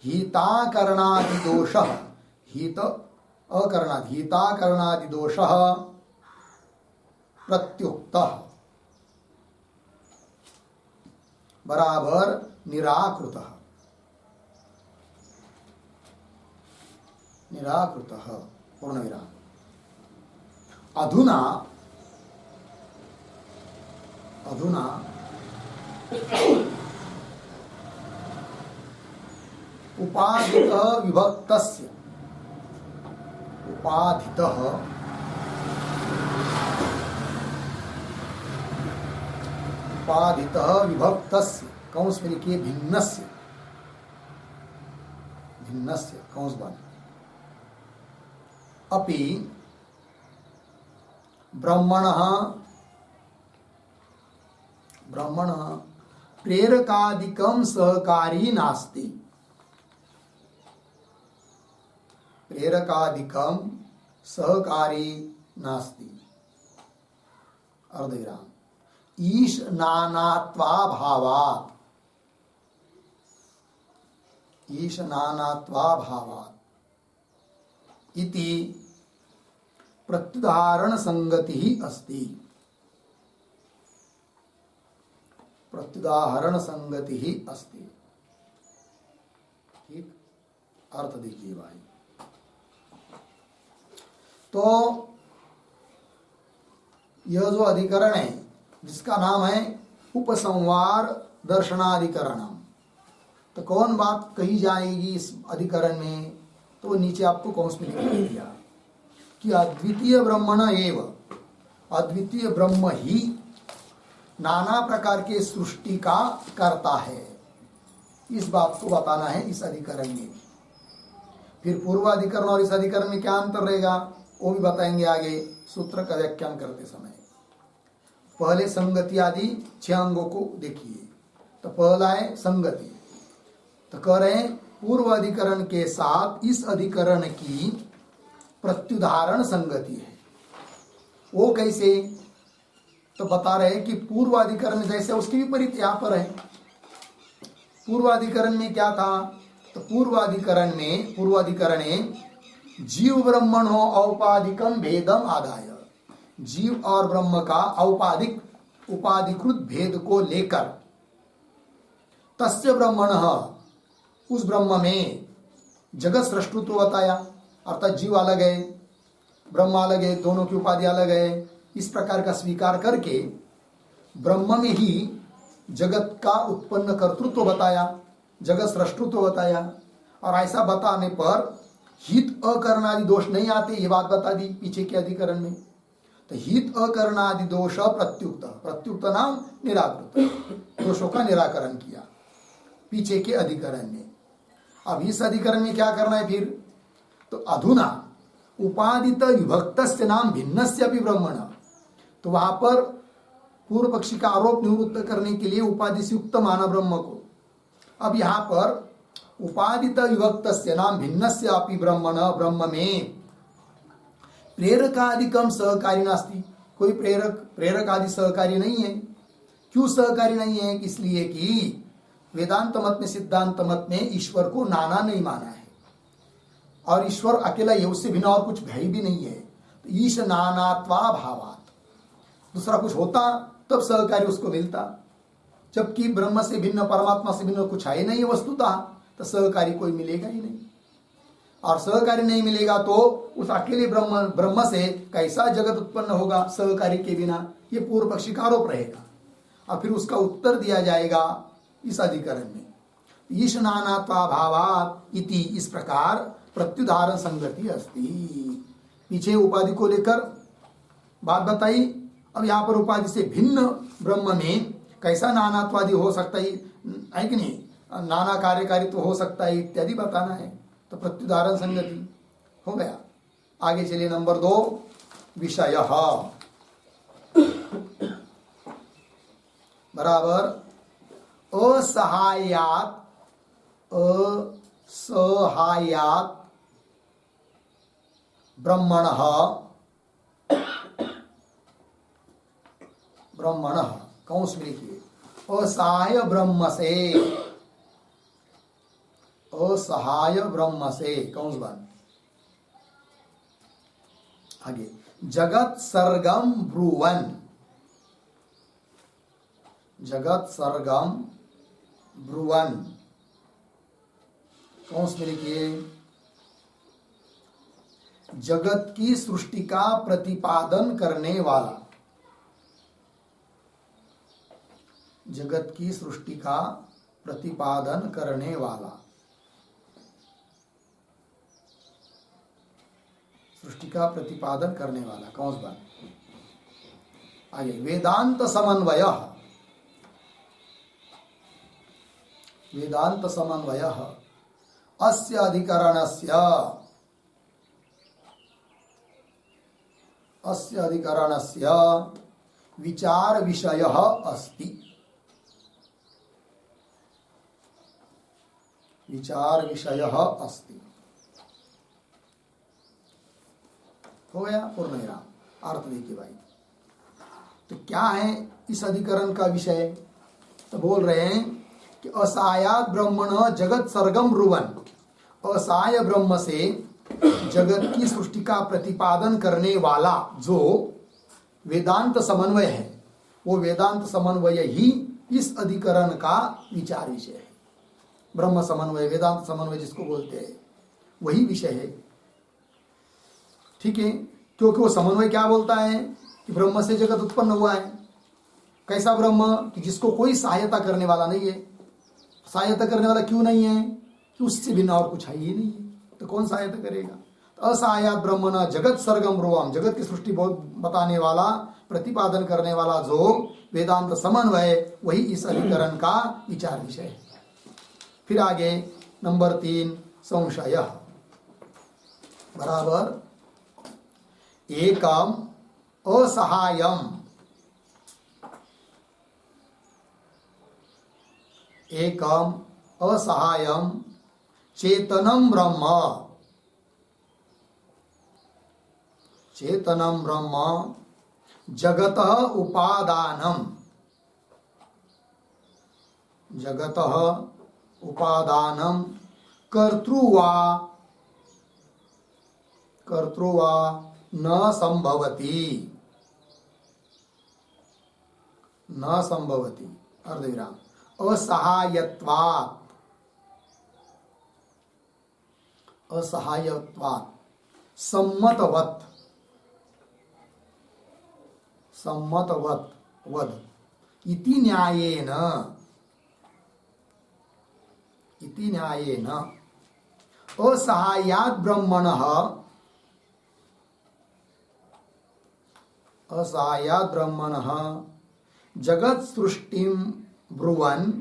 हिताकरणादिदोषः प्रत्युक्तः बराबर निराकृतः। पूर्णविराम। अधुना उपाधितः विभक्तस्य कंस में लिखिए भिन्नस्य कंस बंद अपि ब्रह्मणः प्रेरकादिकं सहकारी नास्ति। अर्धविराम। ईश नानात्वाभावात् इति प्रत्युदाहरण संगति अस्ति। ठीक, अर्थ देखिए भाई। तो यह जो अधिकरण है जिसका नाम है उपसंहार दर्शनाधिकरणम, तो कौन बात कही जाएगी इस अधिकरण में? तो नीचे आपको कौंस में लिख दिया कि अद्वितीय ब्रह्मण एव, अद्वितीय ब्रह्म ही नाना प्रकार के सृष्टि का करता है। इस बात को बताना है इस अधिकरण में। फिर पूर्वाधिकरण और इस अधिकरण में क्या अंतर रहेगा वो भी बताएंगे आगे सूत्र का व्याख्यान करते समय। पहले संगति आदि 6 अंगों को देखिए। तो पहला है संगति, तो कह रहे हैं पूर्व अधिकरण के साथ इस अधिकरण की प्रत्युदाहरण संगति है। वो कैसे? तो बता रहे हैं कि पूर्वाधिकरण जैसे उसके विपरीत यहाँ पर है। पूर्वाधिकरण में क्या था? तो पूर्वाधिकरणे जीव ब्रह्मणो औपाधिकम भेदम आदाय, जीव और ब्रह्म का उपाधिकृत भेद को लेकर तस्य ब्रह्मणः, उस ब्रह्म में जगत सृष्टुत्व बताया, अर्थात जीव अलग है ब्रह्म अलग है, दोनों की उपाधि अलग है। इस प्रकार का स्वीकार करके ब्रह्म में ही जगत का उत्पन्न कर्तृत्व बताया, जगत सृष्टुत्व बताया। और ऐसा बताने पर हित अकरणादि दोष नहीं आते, ये बात बता दी पीछे के अधिकरण में। तो हित अकरणादि दोष प्रत्युक्त नाम निराकृत, दोषों का निराकरण किया पीछे के अधिकरण में। अब इस अधिकरण में क्या करना है फिर? तो अधुना उपादित विभक्तस्य नाम भिन्नस्य अपि ब्रह्मण, तो वहां पर पूर्व पक्षी का आरोप निवृत्त करने के लिए उपाधि से युक्त माना ब्रह्म को। अब यहाँ पर उपादित विभक्तस्य नाम भिन्नस्य अपि ब्रह्मण, ब्रह्म में प्रेरकादिकम सहकारी नास्ति, कोई प्रेरक आदि सहकारी नहीं है। क्यों सहकारी नहीं है? इसलिए कि वेदांत मत में, सिद्धांत मत में ईश्वर को नाना नहीं माना है। और ईश्वर अकेला ये, उससे बिना और कुछ भय भी नहीं है। तो ईश नानात्वा भावात, दूसरा कुछ होता तब सहकारी उसको मिलता, जबकि ब्रह्म से भिन्न, परमात्मा से भिन्न कुछ है नहीं वस्तुतः, तो सहकारी कोई मिलेगा ही नहीं। और सहकारी नहीं मिलेगा तो उस अकेले ब्रह्म से कैसा जगत उत्पन्न होगा सहकारी के बिना, ये पूर्व पक्षी का आरोप रहेगा। और फिर उसका उत्तर दिया जाएगा इस अधिकरण में, ईश नानात्वा भावात इति, इस प्रकार प्रत्युदाहरण संगति अस्ति। पीछे उपाधि को लेकर बात बताई, अब यहाँ पर उपाधि से भिन्न ब्रह्म में कैसा नानात्वादि हो सकता है कि नहीं, नाना कार्यकारित्व हो सकता है इत्यादि बताना है। तो प्रत्युदाहरण संगति हो गया। आगे चलिए नंबर 2, विषय बराबर असहायात ब्रह्मण कौंस में लिखिए, असहाय ब्रह्म से, असहाय ब्रह्म से कौंस बन। आगे जगत सर्गम ब्रुवन, जगत सर्गम ब्रुवन कौंस में लिखिए, जगत की सृष्टि का प्रतिपादन करने वाला, जगत की सृष्टि का प्रतिपादन करने वाला, सृष्टि का प्रतिपादन करने वाला कौन सा। आगे वेदांत समन्वय, वेदांत समन्वय अस्य अधिकरणस्य, अस्य अधिकरणस्य विचार विषयः अस्ति, विचार विषयः अस्ति। हो गया पूर्ण विराम। अर्थ देखिए भाई, तो क्या है इस अधिकरण का विषय, तो बोल रहे हैं कि असहायात ब्रह्मण जगत सर्गम ब्रुवन, असहाय ब्रह्म से जगत की सृष्टि का प्रतिपादन करने वाला जो वेदांत समन्वय है, वो वेदांत समन्वय ही इस अधिकरण का विचार विषय है। ब्रह्म समन्वय, वेदांत समन्वय जिसको बोलते हैं, वही विषय है। ठीक है, क्योंकि वो समन्वय क्या बोलता है कि ब्रह्म से जगत उत्पन्न हुआ है। कैसा ब्रह्म कि जिसको कोई सहायता करने वाला नहीं है। सहायता करने वाला क्यों नहीं है कि उससे बिना और कुछ है ही नहीं है, तो कौन सहायता करेगा। तो असहायात ब्रह्म न जगत सर्गम ब्रुवम, जगत की सृष्टि बताने वाला, प्रतिपादन करने वाला जो वेदांत समन्वय, वही इस अधिकरण का विचार विषय है। फिर आगे नंबर 3 संशय बराबर एकम असहायम, एकम असहायम चेतनम ब्रह्म, चेतनम ब्रह्म जगतः उपादानम, जगतः उपादानम कर्तृवा, कर्तृवा न संभवति, न संभवति अर्धविराम असहायत्वात्, असहायत्वात् सम्मतवत्, सम्मतवत् वद इति न्यायेन, इति न्यायेन असहायात् ब्रह्मणः, असहायात् ब्रह्मणः जगत सृष्टिं ब्रुवन्,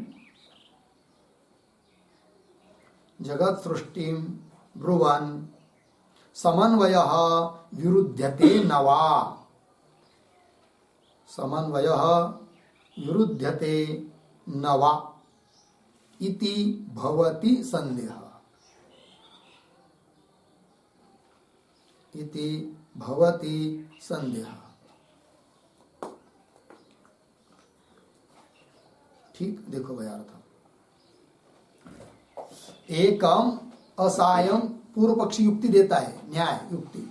जगत सृष्टिं ब्रुवन् समन्वयः विरुध्यते न वा, समन्वयः विरुध्यते न वा इति भवति संदेहः, इति भवति संदेहः। ठीक, देखो भाई अर्थ, एकम असहायम पूर्व पक्षी युक्ति देता है, न्याय युक्ति,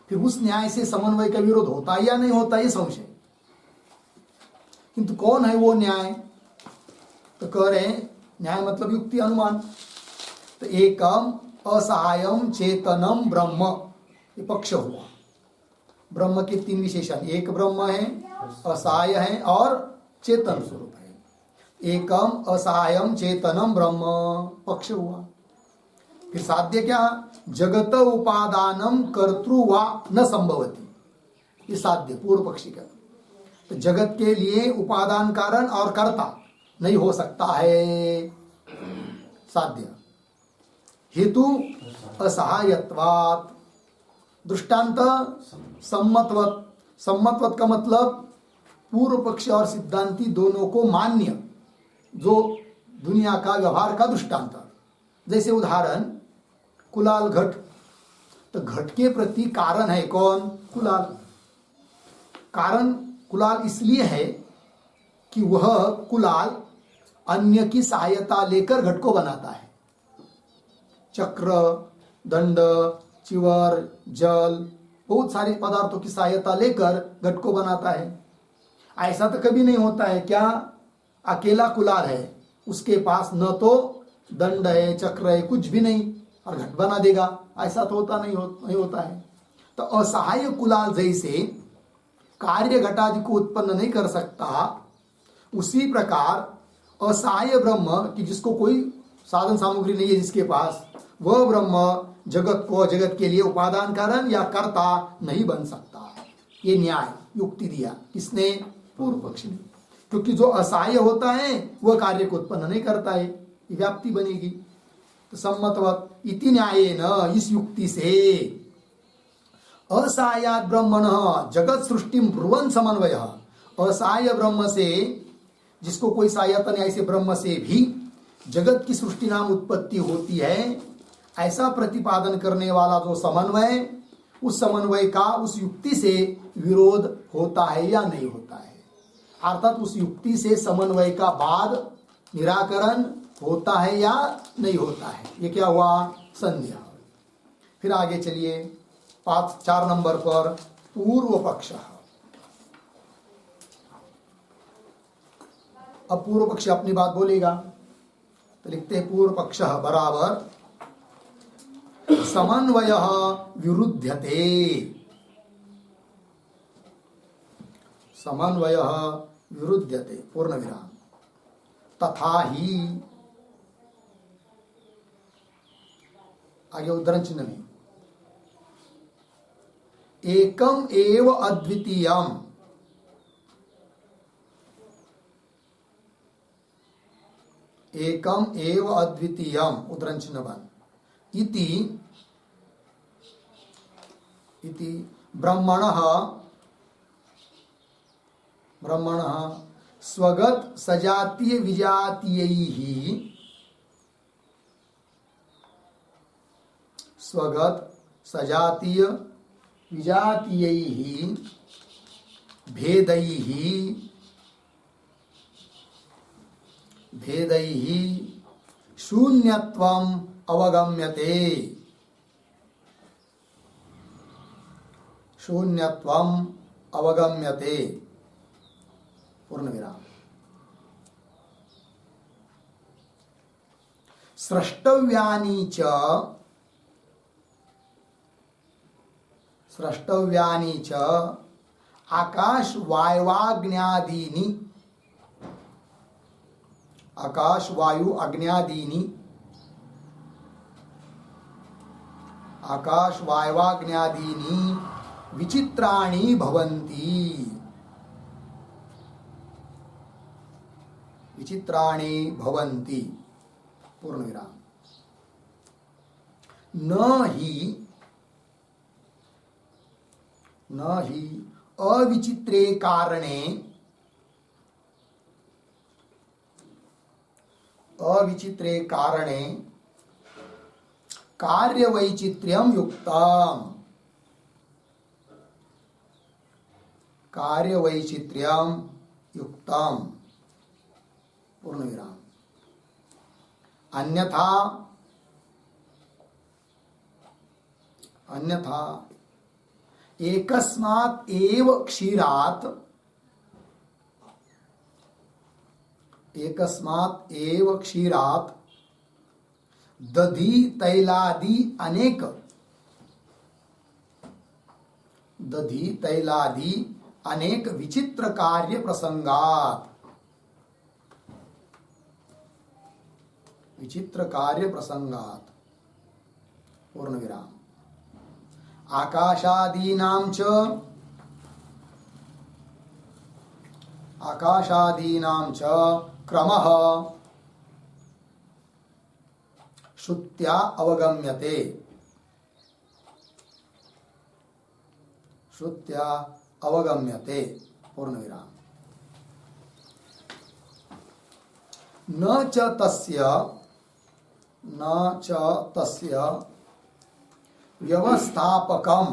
फिर उस न्याय से समन्वय का विरोध होता है या नहीं होता ये संशय। किंतु कौन है वो न्याय? तो कह रहे हैं न्याय मतलब युक्ति, अनुमान। तो एकम असहायम चेतनम ब्रह्म, ये पक्ष हुआ। ब्रह्म के तीन विशेषण, एक ब्रह्म है, असहाय है और चेतन स्वरूप है। एकम असहायम चेतनम ब्रह्म पक्ष हुआ। फिर साध्य क्या? जगत उपादानम कर्तृ वा न संभवती, ये साध्य पूर्व पक्षी का। तो जगत के लिए उपादान कारण और कर्ता नहीं हो सकता है, साध्य। हेतु असहायत्वात्, दृष्टांत सम्मतवत। सम्मतवत का मतलब पूर्व पक्ष और सिद्धांती दोनों को मान्य जो दुनिया का व्यवहार का दृष्टांत। जैसे उदाहरण कुलाल घट, तो घट के प्रति कारण है कौन? कुलाल। कारण कुलाल इसलिए है कि वह कुलाल अन्य की सहायता लेकर घट को बनाता है। चक्र, दंड, चिवर, जल, बहुत सारे पदार्थों की सहायता लेकर घट को बनाता है। ऐसा तो कभी नहीं होता है क्या अकेला कुलाल है, उसके पास न तो दंड है, चक्र है, कुछ भी नहीं, और घट बना देगा? ऐसा तो होता नहीं होता है। तो असहाय कुलाल जैसे कार्य घटादि को उत्पन्न नहीं कर सकता, उसी प्रकार असहाय ब्रह्म कि जिसको कोई साधन सामग्री नहीं है जिसके पास, वह ब्रह्म जगत को, जगत के लिए उपादान कारण या कर्ता नहीं बन सकता। ये न्याय युक्ति दिया किसने? पूर्व पक्षी ने। क्योंकि जो असहाय होता है वह कार्य को उत्पन्न नहीं करता है, ये व्याप्ति बनेगी। तो सम्मतवत इति न्यायेन, इस युक्ति से असहायात् ब्रह्मणः जगत सृष्टि ब्रुवन् समन्वय, असहाय ब्रह्म से, जिसको कोई सहायता नहीं, ऐसे ब्रह्म से भी जगत की सृष्टि नाम उत्पत्ति होती है, ऐसा प्रतिपादन करने वाला जो समन्वय, उस समन्वय का उस युक्ति से विरोध होता है या नहीं होता है। अर्थात उस युक्ति से समन्वय का बाद निराकरण होता है या नहीं होता है। ये क्या हुआ? संध्या। फिर आगे चलिए 4 नंबर पर पूर्व पक्ष। अब पूर्व पक्ष अपनी बात बोलेगा, तो लिखते हैं पूर्व पक्ष बराबर समन्वय विरुध्यते, समन्वय विरुध्यते पूर्ण विराम, तथा ही, आगे उद्धरण चिन्ह में, एकम एव अद्वितीयम, एकम एव अद्वितीयम, उद्धरण चिन्ह बंद, इति ब्रह्मणः स्वगत सजातीय विजातीयैः, स्वगत सजातीय विजातीयैः भेदैः शून्यत्वम् अवगम्यते, शून्यत्वम् अवगम्यते पूर्ण विराम। स्रष्टव्यानि च आकाश वायवाग्न्यादीनि, आकाश वायु अग्न्यादीनि, आकाश वायवाग्न्यादीनि विचित्राणि भवन्ति, विचित्राणि भवन्ति पूर्ण विराम। न हि अविचित्रे कारणे, अविचित्रे कारणे कार्यवैचित्र्यं युक्तम्, कार्यवैचित्र्यं युक्तम् पूर्ण विराम। अन्यथा अन्यथा एकस्मात् एव क्षीरात् दधि तैलादि अनेक विचित्र कार्य प्रसंगात पूर्ण विराम आकाशादीनां च क्रमः श्रुत्या अवगम्यते पूर्ण विराम न च तस्य व्यवस्थापकम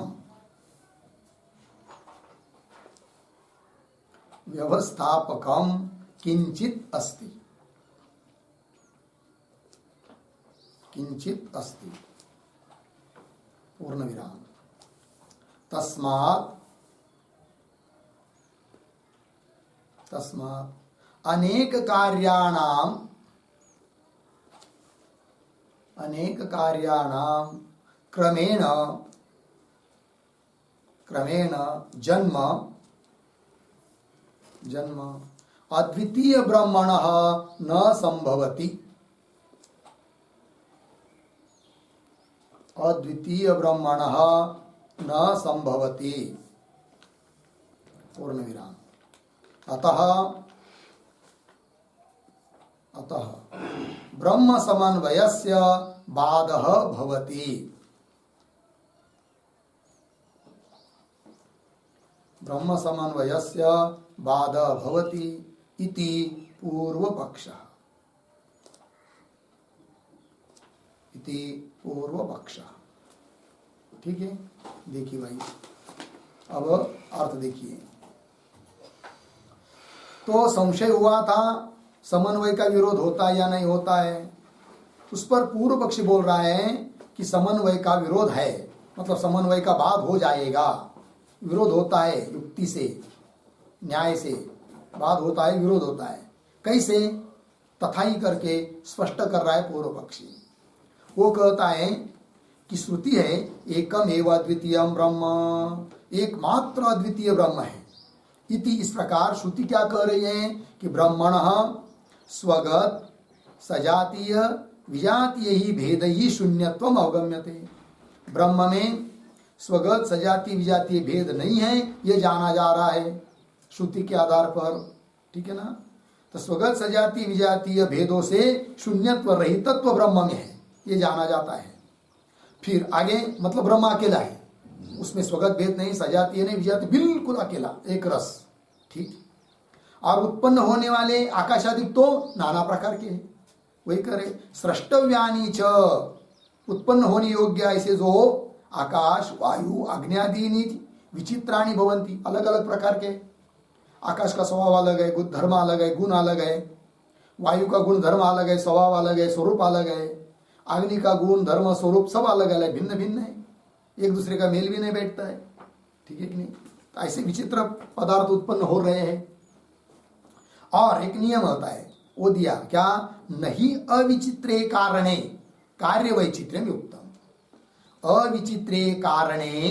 किंचित अस्ति पूर्ण विराम तस्मात् अनेक कार्याणां क्रमेण जन्म अद्वितीय ब्रह्मणः न संभवति पूर्ण विराम अतः ब्रह्म समन्वयस्य बाधः भवति इति पूर्वपक्षः ठीक है। देखिए भाई अब अर्थ देखिए। तो संशय हुआ था समन्वय का विरोध होता है या नहीं होता है। उस पर पूर्व पक्षी बोल रहा है कि समन्वय का विरोध है, मतलब समन्वय का बाध हो जाएगा। विरोध होता है युक्ति से, न्याय से बाध होता है, विरोध होता है। कैसे? तथा ही करके स्पष्ट कर रहा है पूर्व पक्षी। वो कहता है कि श्रुति है एकम एव अद्वितीयम ब्रह्म, एकमात्र अद्वितीय ब्रह्म है। इति इस प्रकार श्रुति क्या कह रही है कि ब्रह्मणः स्वगत सजातीय विजातीय ही भेद ही शून्यत्वम अवगम्यते। ब्रह्म में स्वगत सजातीय विजातीय भेद नहीं है, यह जाना जा रहा है श्रुति के आधार पर। ठीक है ना? तो स्वगत सजातीय विजातीय भेदों से शून्यत्व रहितत्व ब्रह्म में है, ये जाना जाता है। फिर आगे मतलब ब्रह्म अकेला है, उसमें स्वगत भेद नहीं, सजातीय नहीं, विजातीय, बिल्कुल अकेला एक रस। ठीक। और उत्पन्न होने वाले आकाशादि तो नाना प्रकार के हैं, वही करे सृष्टव्यानी च, उत्पन्न होने योग्य ऐसे जो आकाश वायु अग्न्यादीनि विचित्राणि भवन्ति, अलग अलग प्रकार के। आकाश का स्वभाव अलग है, गुण धर्म अलग है, गुण अलग है। वायु का गुण धर्म अलग है, स्वभाव अलग है, स्वरूप अलग है। अग्नि का गुण धर्म स्वरूप सब अलग अलग, भिन्न भिन्न है, एक दूसरे का मेल भी नहीं बैठता है। ठीक है कि नहीं? तो ऐसे विचित्र पदार्थ उत्पन्न हो रहे हैं। और एक नियम होता है, वो दिया क्या? नहीं अविचित्रे कारणे कार्य वैचित्र्यम युक्तम। अविचित्रे कारणे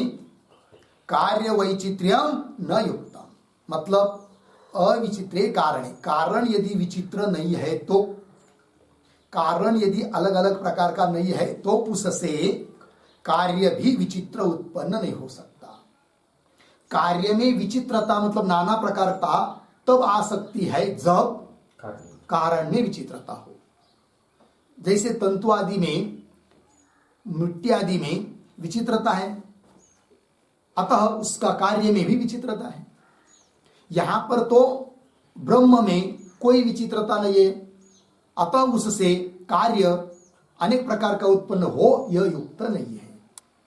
कार्य वैचित्र्यम न युक्तम, मतलब अविचित्रे कारणे, कारण यदि विचित्र नहीं है तो, कारण यदि अलग अलग प्रकार का नहीं है तो उससे कार्य भी विचित्र उत्पन्न नहीं हो सकता। कार्य में विचित्रता मतलब नाना प्रकारता तब आ सकती है जब कारण में विचित्रता हो। जैसे तंतु आदि में, मिट्टी आदि में विचित्रता है, अतः उसका कार्य में भी विचित्रता है। यहां पर तो ब्रह्म में कोई विचित्रता नहीं है, अतः उससे कार्य अनेक प्रकार का उत्पन्न हो यह युक्त नहीं है,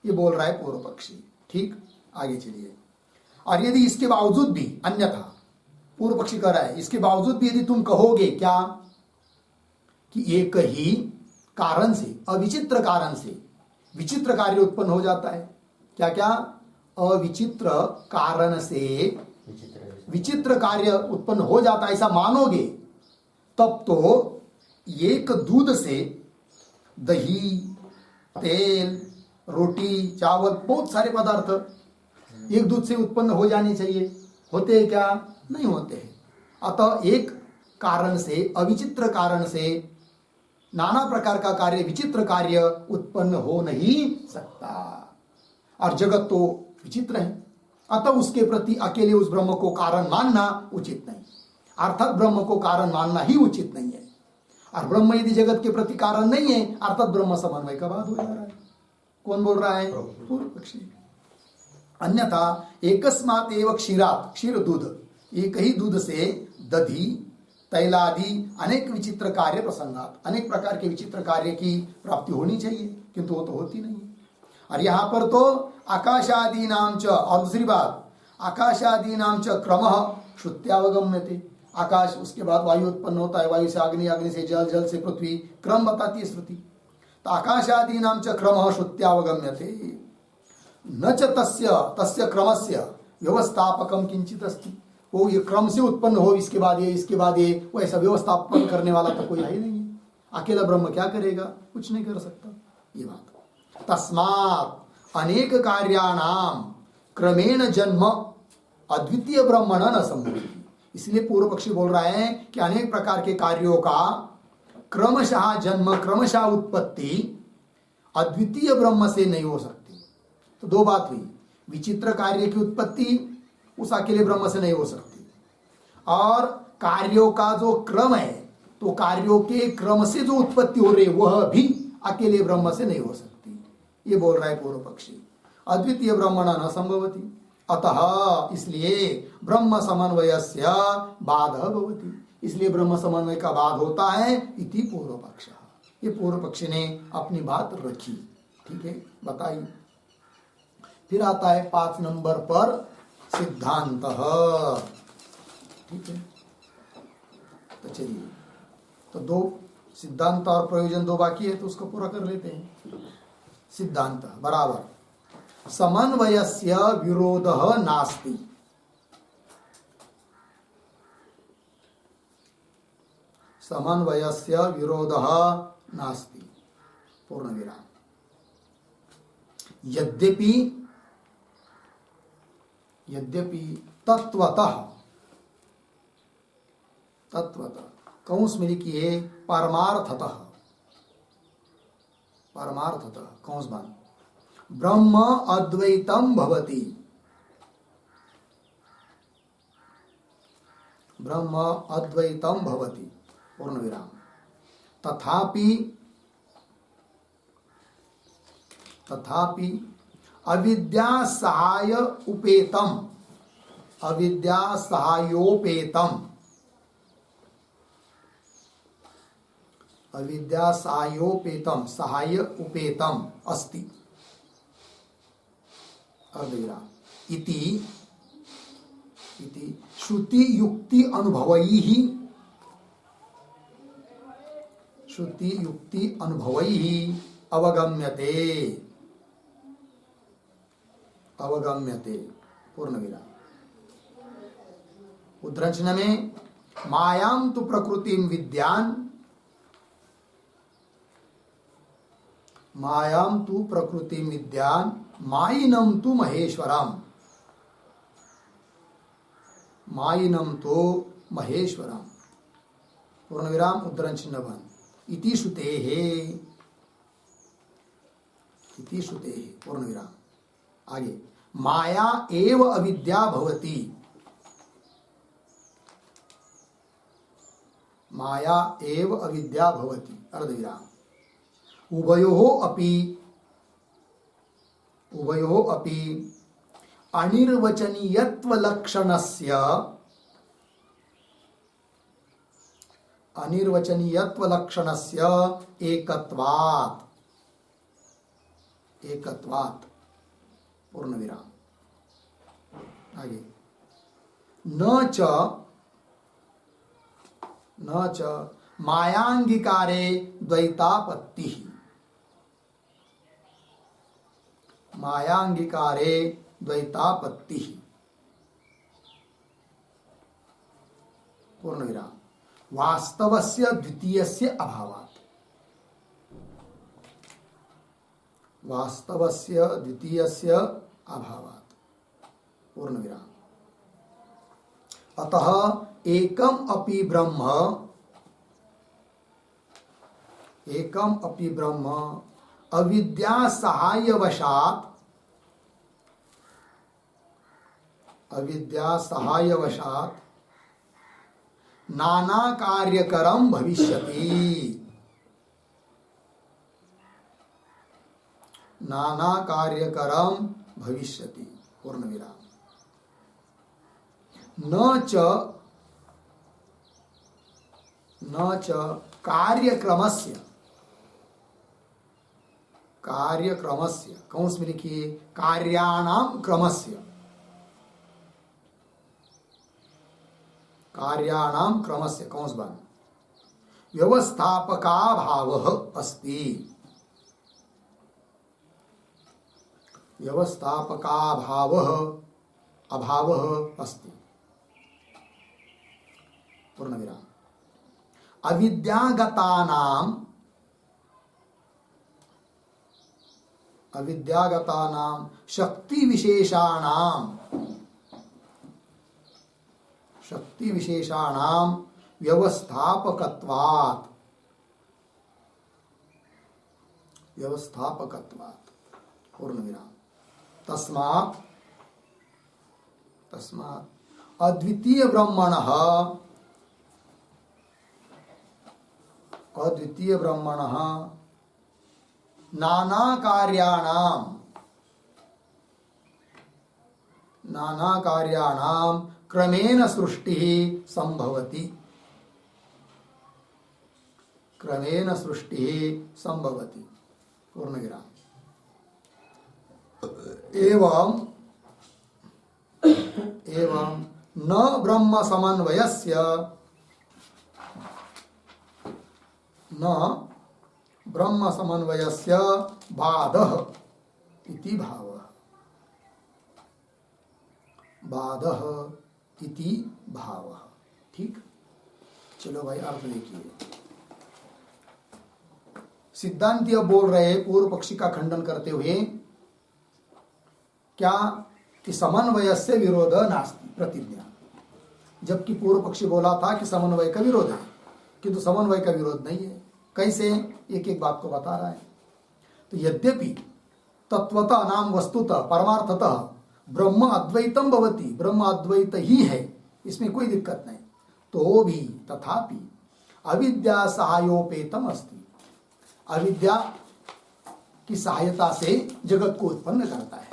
ये बोल रहा है पूर्व पक्षी। ठीक, आगे चलिए। और यदि इसके बावजूद भी, अन्यथा पूर्व पक्षी कह रहा है, इसके बावजूद भी यदि तुम कहोगे क्या कि एक ही कारण से, अविचित्र कारण से विचित्र कार्य उत्पन्न हो जाता है, क्या क्या? अविचित्र कारण से विचित्र कार्य उत्पन्न हो जाता ऐसा मानोगे, तब तो एक दूध से दही, तेल, रोटी, चावल, बहुत सारे पदार्थ एक दूध से उत्पन्न हो जाने चाहिए। होते हैं क्या? नहीं होते हैं। अतः एक कारण से, अविचित्र कारण से नाना प्रकार का कार्य, विचित्र कार्य उत्पन्न हो नहीं सकता। और जगत तो विचित्र है, अतः उसके प्रति अकेले उस ब्रह्म को कारण मानना उचित नहीं, अर्थात ब्रह्म को कारण मानना ही उचित नहीं है। और ब्रह्म यदि जगत के प्रति कारण नहीं है, अर्थात ब्रह्म समन्वय का बात हो जा रहा है। कौन बोल रहा है? पूर्व पक्षी। अन्यथा एकस्मात् एव क्षीरात्, क्षीर दूध, एक ही दूध से दधि, तैलादि अनेक विचित्र कार्य प्रसंगात, अनेक प्रकार के विचित्र कार्य की प्राप्ति होनी चाहिए, किंतु वो तो होती नहीं है। और यहाँ पर तो आकाशादि नाम च, और दूसरी बात, आकाशादि नाम च क्रमः श्रुत्यावगम्यते। आकाश, उसके बाद वायु उत्पन्न होता है, वायु से अग्नि, अग्नि से जल, जल से पृथ्वी, क्रम बताती है श्रुति। तो आकाशादि नाम च क्रमः श्रुत्यावगम्यते। न च तस्य क्रमस्य व्यवस्थापकम किंचित अस्ति। वो ये क्रम से उत्पन्न हो, इसके बाद ये, इसके बाद ये, वो ऐसा व्यवस्थापन करने वाला तो कोई है ही नहीं है। अकेला ब्रह्म क्या करेगा? कुछ नहीं कर सकता। ये बात। तस्मात् अनेक कार्याणाम क्रमेण जन्म अद्वितीय ब्रह्मण न संभवति। इसलिए पूर्व पक्षी बोल रहा है कि अनेक प्रकार के कार्यों का क्रमशः जन्म, क्रमशः उत्पत्ति अद्वितीय ब्रह्म से नहीं हो सकती। तो दो बात हुई, विचित्र कार्य की उत्पत्ति उस अकेले ब्रह्म से नहीं हो सकती, और कार्यों का जो क्रम है, तो कार्यों के क्रम से जो उत्पत्ति हो रही है वह भी अकेले ब्रह्म से नहीं हो सकती। ये बोल रहा है पूर्व पक्षी। अद्वितीय ब्रह्मण न संभवति, अतः इसलिए ब्रह्म समन्वयस्य बाधः भवति, इसलिए ब्रह्म समन्वय का बाध होता है, इति पूर्व पक्ष। ये पूर्व पक्षी ने अपनी बात रखी। ठीक है, बताइए। फिर आता है 5 नंबर पर सिद्धांत। ठीक है, तो चलिए, तो 2 सिद्धांत और प्रयोजन 2 बाकी है, तो उसको पूरा कर लेते हैं। सिद्धांत बराबर समन्वयस्य विरोधः नास्ति। समन्वयस्य विरोधः नास्ति, पूर्ण विराम। यद्यपि तत्वतः कंस में लिखिए परमार्थतः, कंस बान ब्रह्म अद्वैतम भवति, ब्रह्म अद्वैतम भवति, पूर्ण विराम। तथापि अविद्या सहाय उपेतम, अविद्या सहायोपेतम, अविद्या सहायोपेतम, सहाय उपेतम अस्ति, अर्धविराम। इति श्रुति युक्ति अनुभवैः, श्रुति युक्ति अनुभवैः अवगम्यते, अवगम्यते, पूर्ण विराम। उद्धरण में मायां तु प्रकृतिं विद्यान, मायां तु प्रकृतिं विद्यान मायिनं तु महेश्वरम, मायिनं तु महेश्वरम, पूर्ण विराम। उद्धरण चिन्ह बंद। इति श्रुतेः, इति श्रुतेः, पूर्ण विराम। आगे माया एव अविद्या भवति, माया एव अविद्या भवति, अर्धविराम। उभयोः अपि अनिर्वचनीयत्व लक्षणस्य, अनिर्वचनीयत्व लक्षणस्य एकत्वात्, एकत्वात्, पूर्ण विराम। आगे न च मायांगिकारे द्वैतापत्ति, मायांगिकारे द्वैतापत्ति। पूर्ण विराम। वास्तवस्य द्वितीयस्य अभावात्। वास्तवस्य द्वितीयस्य अभावात्। पूर्ण विराम। अतः एकम अपि ब्रह्म अविद्या सहायवशात् नाना कार्यकरम भविष्यति। नाना कार्यकरम भविष्यति। पूर्ण विराम। न च कार्यक्रमस्य कंस में लिखिए कार्याणाम क्रमस्य कंस बन व्यवस्थापकाभावः अस्ति। अभावः अस्ति। पूर्ण विराम। अविद्यागतानां शक्ति विशेषाणां व्यवस्थापकत्वात्। पूर्ण विराम। तस्मात् अद्वितीय ब्रह्मणः नाना कार्याणां क्रमेण सृष्टिः संभवति। पूर्ण विराम। एवं न ब्रह्म समन्वयस्य बाधः इति भावः। ठीक। चलो भाई अर्थ देखिए। सिद्धांती अब बोल रहे पूर्व पक्षी का खंडन करते हुए क्या कि समन्वय से विरोध नास्ति प्रतिज्ञा, जबकि पूर्व पक्षी बोला था कि समन्वय का विरोध है, किंतु समन्वय का विरोध नहीं है। कैसे? एक एक बात को बता रहा है। तो यद्यपि तत्वतः नाम वस्तुतः परमार्थतः ब्रह्म अद्वैतम भवति, ब्रह्म अद्वैत ही है, इसमें कोई दिक्कत नहीं, तो भी तथापि अविद्या सहायोपेतम अस्ति। अविद्या की सहायता से जगत को उत्पन्न करता है।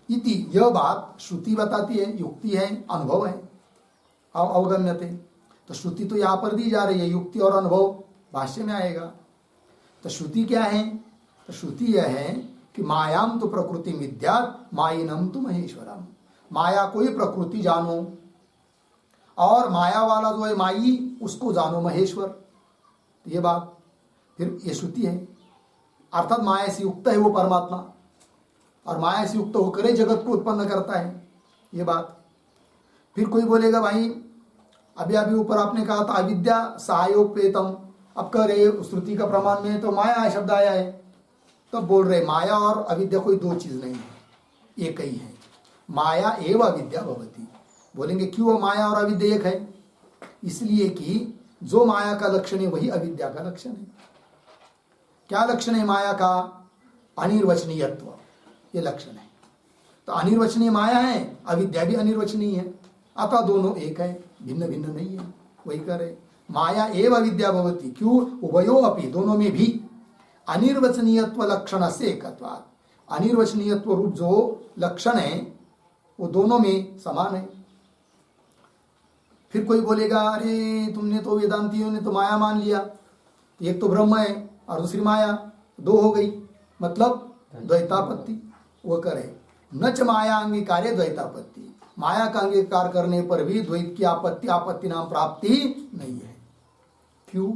इति यह बात श्रुति बताती है, युक्ति है, अनुभव है। अवगम्यते, तो श्रुति तो यहां पर दी जा रही है, युक्ति और अनुभव भाष्य में आएगा। तो श्रुति क्या है? तो श्रुति यह है कि मायाम तो प्रकृति विद्यात् मायिनम तो महेश्वरम। माया को ही प्रकृति जानो और माया वाला जो है माई उसको जानो महेश्वर। तो ये बात फिर ये श्रुति है, अर्थात माया से युक्त है वो परमात्मा और माया से युक्त होकर ही जगत को उत्पन्न करता है, ये बात। फिर कोई बोलेगा भाई अभी ऊपर आपने कहा था अविद्या सहायोपेतम, अब कह रहे श्रुति का प्रमाण में तो माया शब्द आया है, तो बोल रहे माया और अविद्या कोई दो चीज नहीं है, एक ही है। माया एवं अविद्या भवति। बोलेंगे क्यों माया और अविद्या एक है? इसलिए कि जो माया का लक्षण है वही अविद्या का लक्षण है। क्या लक्षण है माया का? अनिर्वचनीयत्व, ये लक्षण है। तो अनिर्वचनीय माया है, अविद्या भी अनिर्वचनीय है, अतः दोनों एक है, भिन्न भिन्न नहीं है। वही करे माया एवं अविद्या भवति। क्यों? उभयो अपि, दोनों में भी अनिर्वचनीयत्व लक्षण से एकत्वात्, अनिर्वचनीयत्व रूप जो लक्षण है वो दोनों में समान है। फिर कोई बोलेगा अरे तुमने तो वेदांतियों ने तो माया मान लिया, एक तो ब्रह्म है और दूसरी माया, दो हो गई, मतलब द्वैतापत्ति। वो करे न च माया अंगीकार्य द्वैतापत्ति, माया का अंगीकार करने पर भी द्वैत की आपत्ति नाम प्राप्ति नहीं है। क्यों?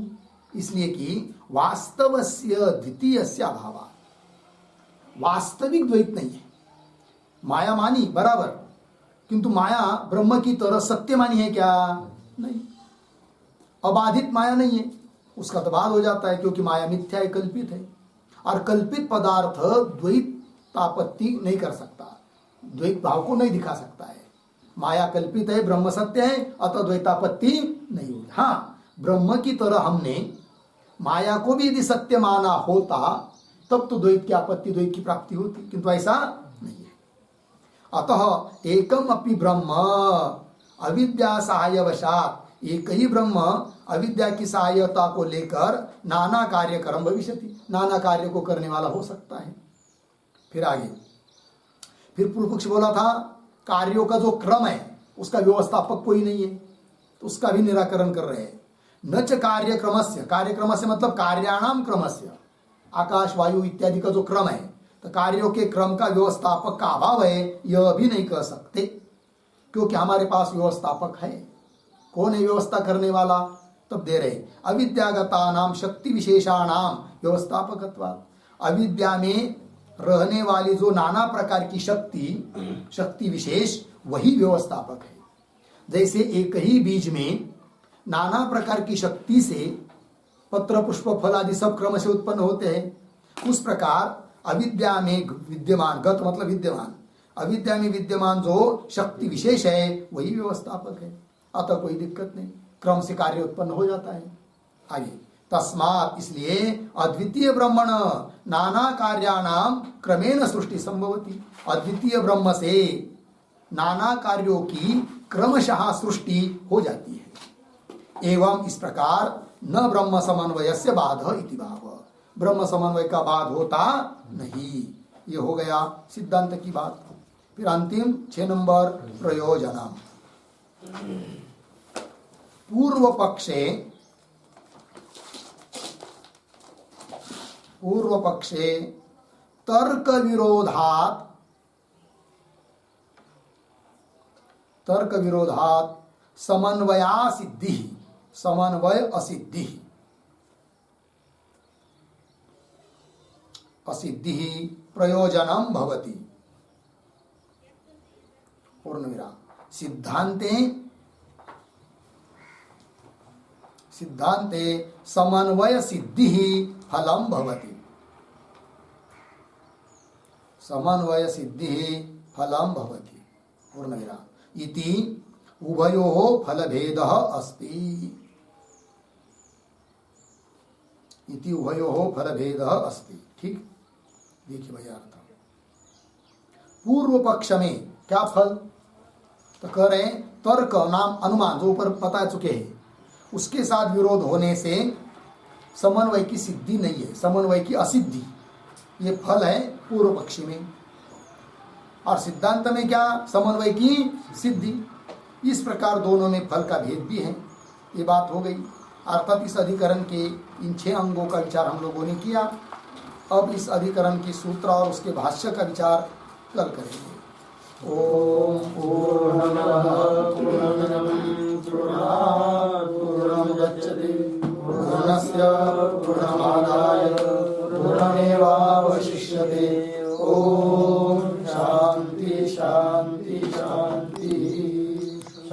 इसलिए कि वास्तवस्य द्वितीयस्य अभावात्, वास्तविक द्वैत नहीं है। माया मानी बराबर, किंतु माया ब्रह्म की तरह सत्य मानी है क्या? नहीं। अबाधित माया नहीं है, उसका तो बाद हो जाता है, क्योंकि माया मिथ्या है, कल्पित है। और कल्पित पदार्थ द्वैतापत्ति नहीं कर सकता, द्वैत भाव को नहीं दिखा सकता है। माया कल्पित है, ब्रह्म सत्य है, अतः द्वैतापत्ति नहीं होगी। हाँ, ब्रह्म की तरह हमने माया को भी यदि सत्य माना होता तब तो द्वैत की आपत्ति, द्वैत की प्राप्ति होती, किंतु ऐसा नहीं है। अतः एकम अपि ब्रह्म अविद्या सहायवशात, एक ही ब्रह्म अविद्या की सहायता को लेकर नाना कार्य कर्म भविष्यति, नाना कार्य को करने वाला हो सकता है। फिर आगे, फिर पूर्व पक्ष बोला था कार्यों का जो क्रम है उसका व्यवस्थापक कोई नहीं है, तो उसका भी निराकरण कर रहे हैं। न च कार्यक्रमस्य, कार्यक्रम से मतलब कार्याणाम क्रमस्य, आकाश वायु इत्यादि का जो क्रम है, तो कार्यों के क्रम का व्यवस्थापक का अभाव है, यह भी नहीं कह सकते, क्योंकि हमारे पास व्यवस्थापक है। कौन है व्यवस्था करने वाला? तब दे रहे अविद्यागता नाम शक्ति विशेषाणाम व्यवस्थापकत्वात्, अविद्या में रहने वाली जो नाना प्रकार की शक्ति विशेष, वही व्यवस्थापक है। जैसे एक ही बीज में नाना प्रकार की शक्ति से पत्र पुष्प फल आदि सब क्रम से उत्पन्न होते हैं, उस प्रकार अविद्या में विद्यमान, गत मतलब विद्यमान, अविद्या में विद्यमान जो शक्ति विशेष है वही व्यवस्थापक है। अतः कोई दिक्कत नहीं, क्रम से कार्य उत्पन्न हो जाता है। आगे, तस्मात् इसलिए अद्वितीय ब्रह्मण नाना कार्याणाम क्रमेण सृष्टि संभवती, अद्वितीय ब्रह्म से नाना कार्यों की क्रमशः सृष्टि हो जाती है। एवं इस प्रकार न ब्रह्म समन्वय से बाध इति भाव, ब्रह्म समन्वय का बाध होता नहीं। ये हो गया सिद्धांत की बात। फिर अंतिम 6 नंबर प्रयोजन। पूर्व पक्षे तर्क विरोधात समन्वया सिद्धि, समन्वय असिद्धि प्रयोजनम भवति। पूर्णविराम। सिद्धांते समन्वय सिद्धि फलम भवति, समन्वय सिद्धि फलम भवति। पूर्णविराम। इति उभयोः फलभेदः अस्ति, इति उभयोः फलभेदः अस्ति। ठीक, देखिए भैया अर्थ। पूर्व पक्ष में क्या फल? तो कह रहे हैं तर्क नाम अनुमान जो ऊपर बता चुके हैं, उसके साथ विरोध होने से समन्वय की सिद्धि नहीं है, समन्वय की असिद्धि, ये फल है पूर्व पक्षी में। और सिद्धांत में क्या? समन्वय की सिद्धि। इस प्रकार दोनों में फल का भेद भी है, ये बात हो गई। अर्थात इस अधिकरण के इन 6 अंगों का विचार हम लोगों ने किया। अब इस अधिकरण की सूत्र और उसके भाष्य का विचार कल करेंगे। ओम पूर्णमदः पूर्णमिदं पूर्णात् पूर्णमुदच्यते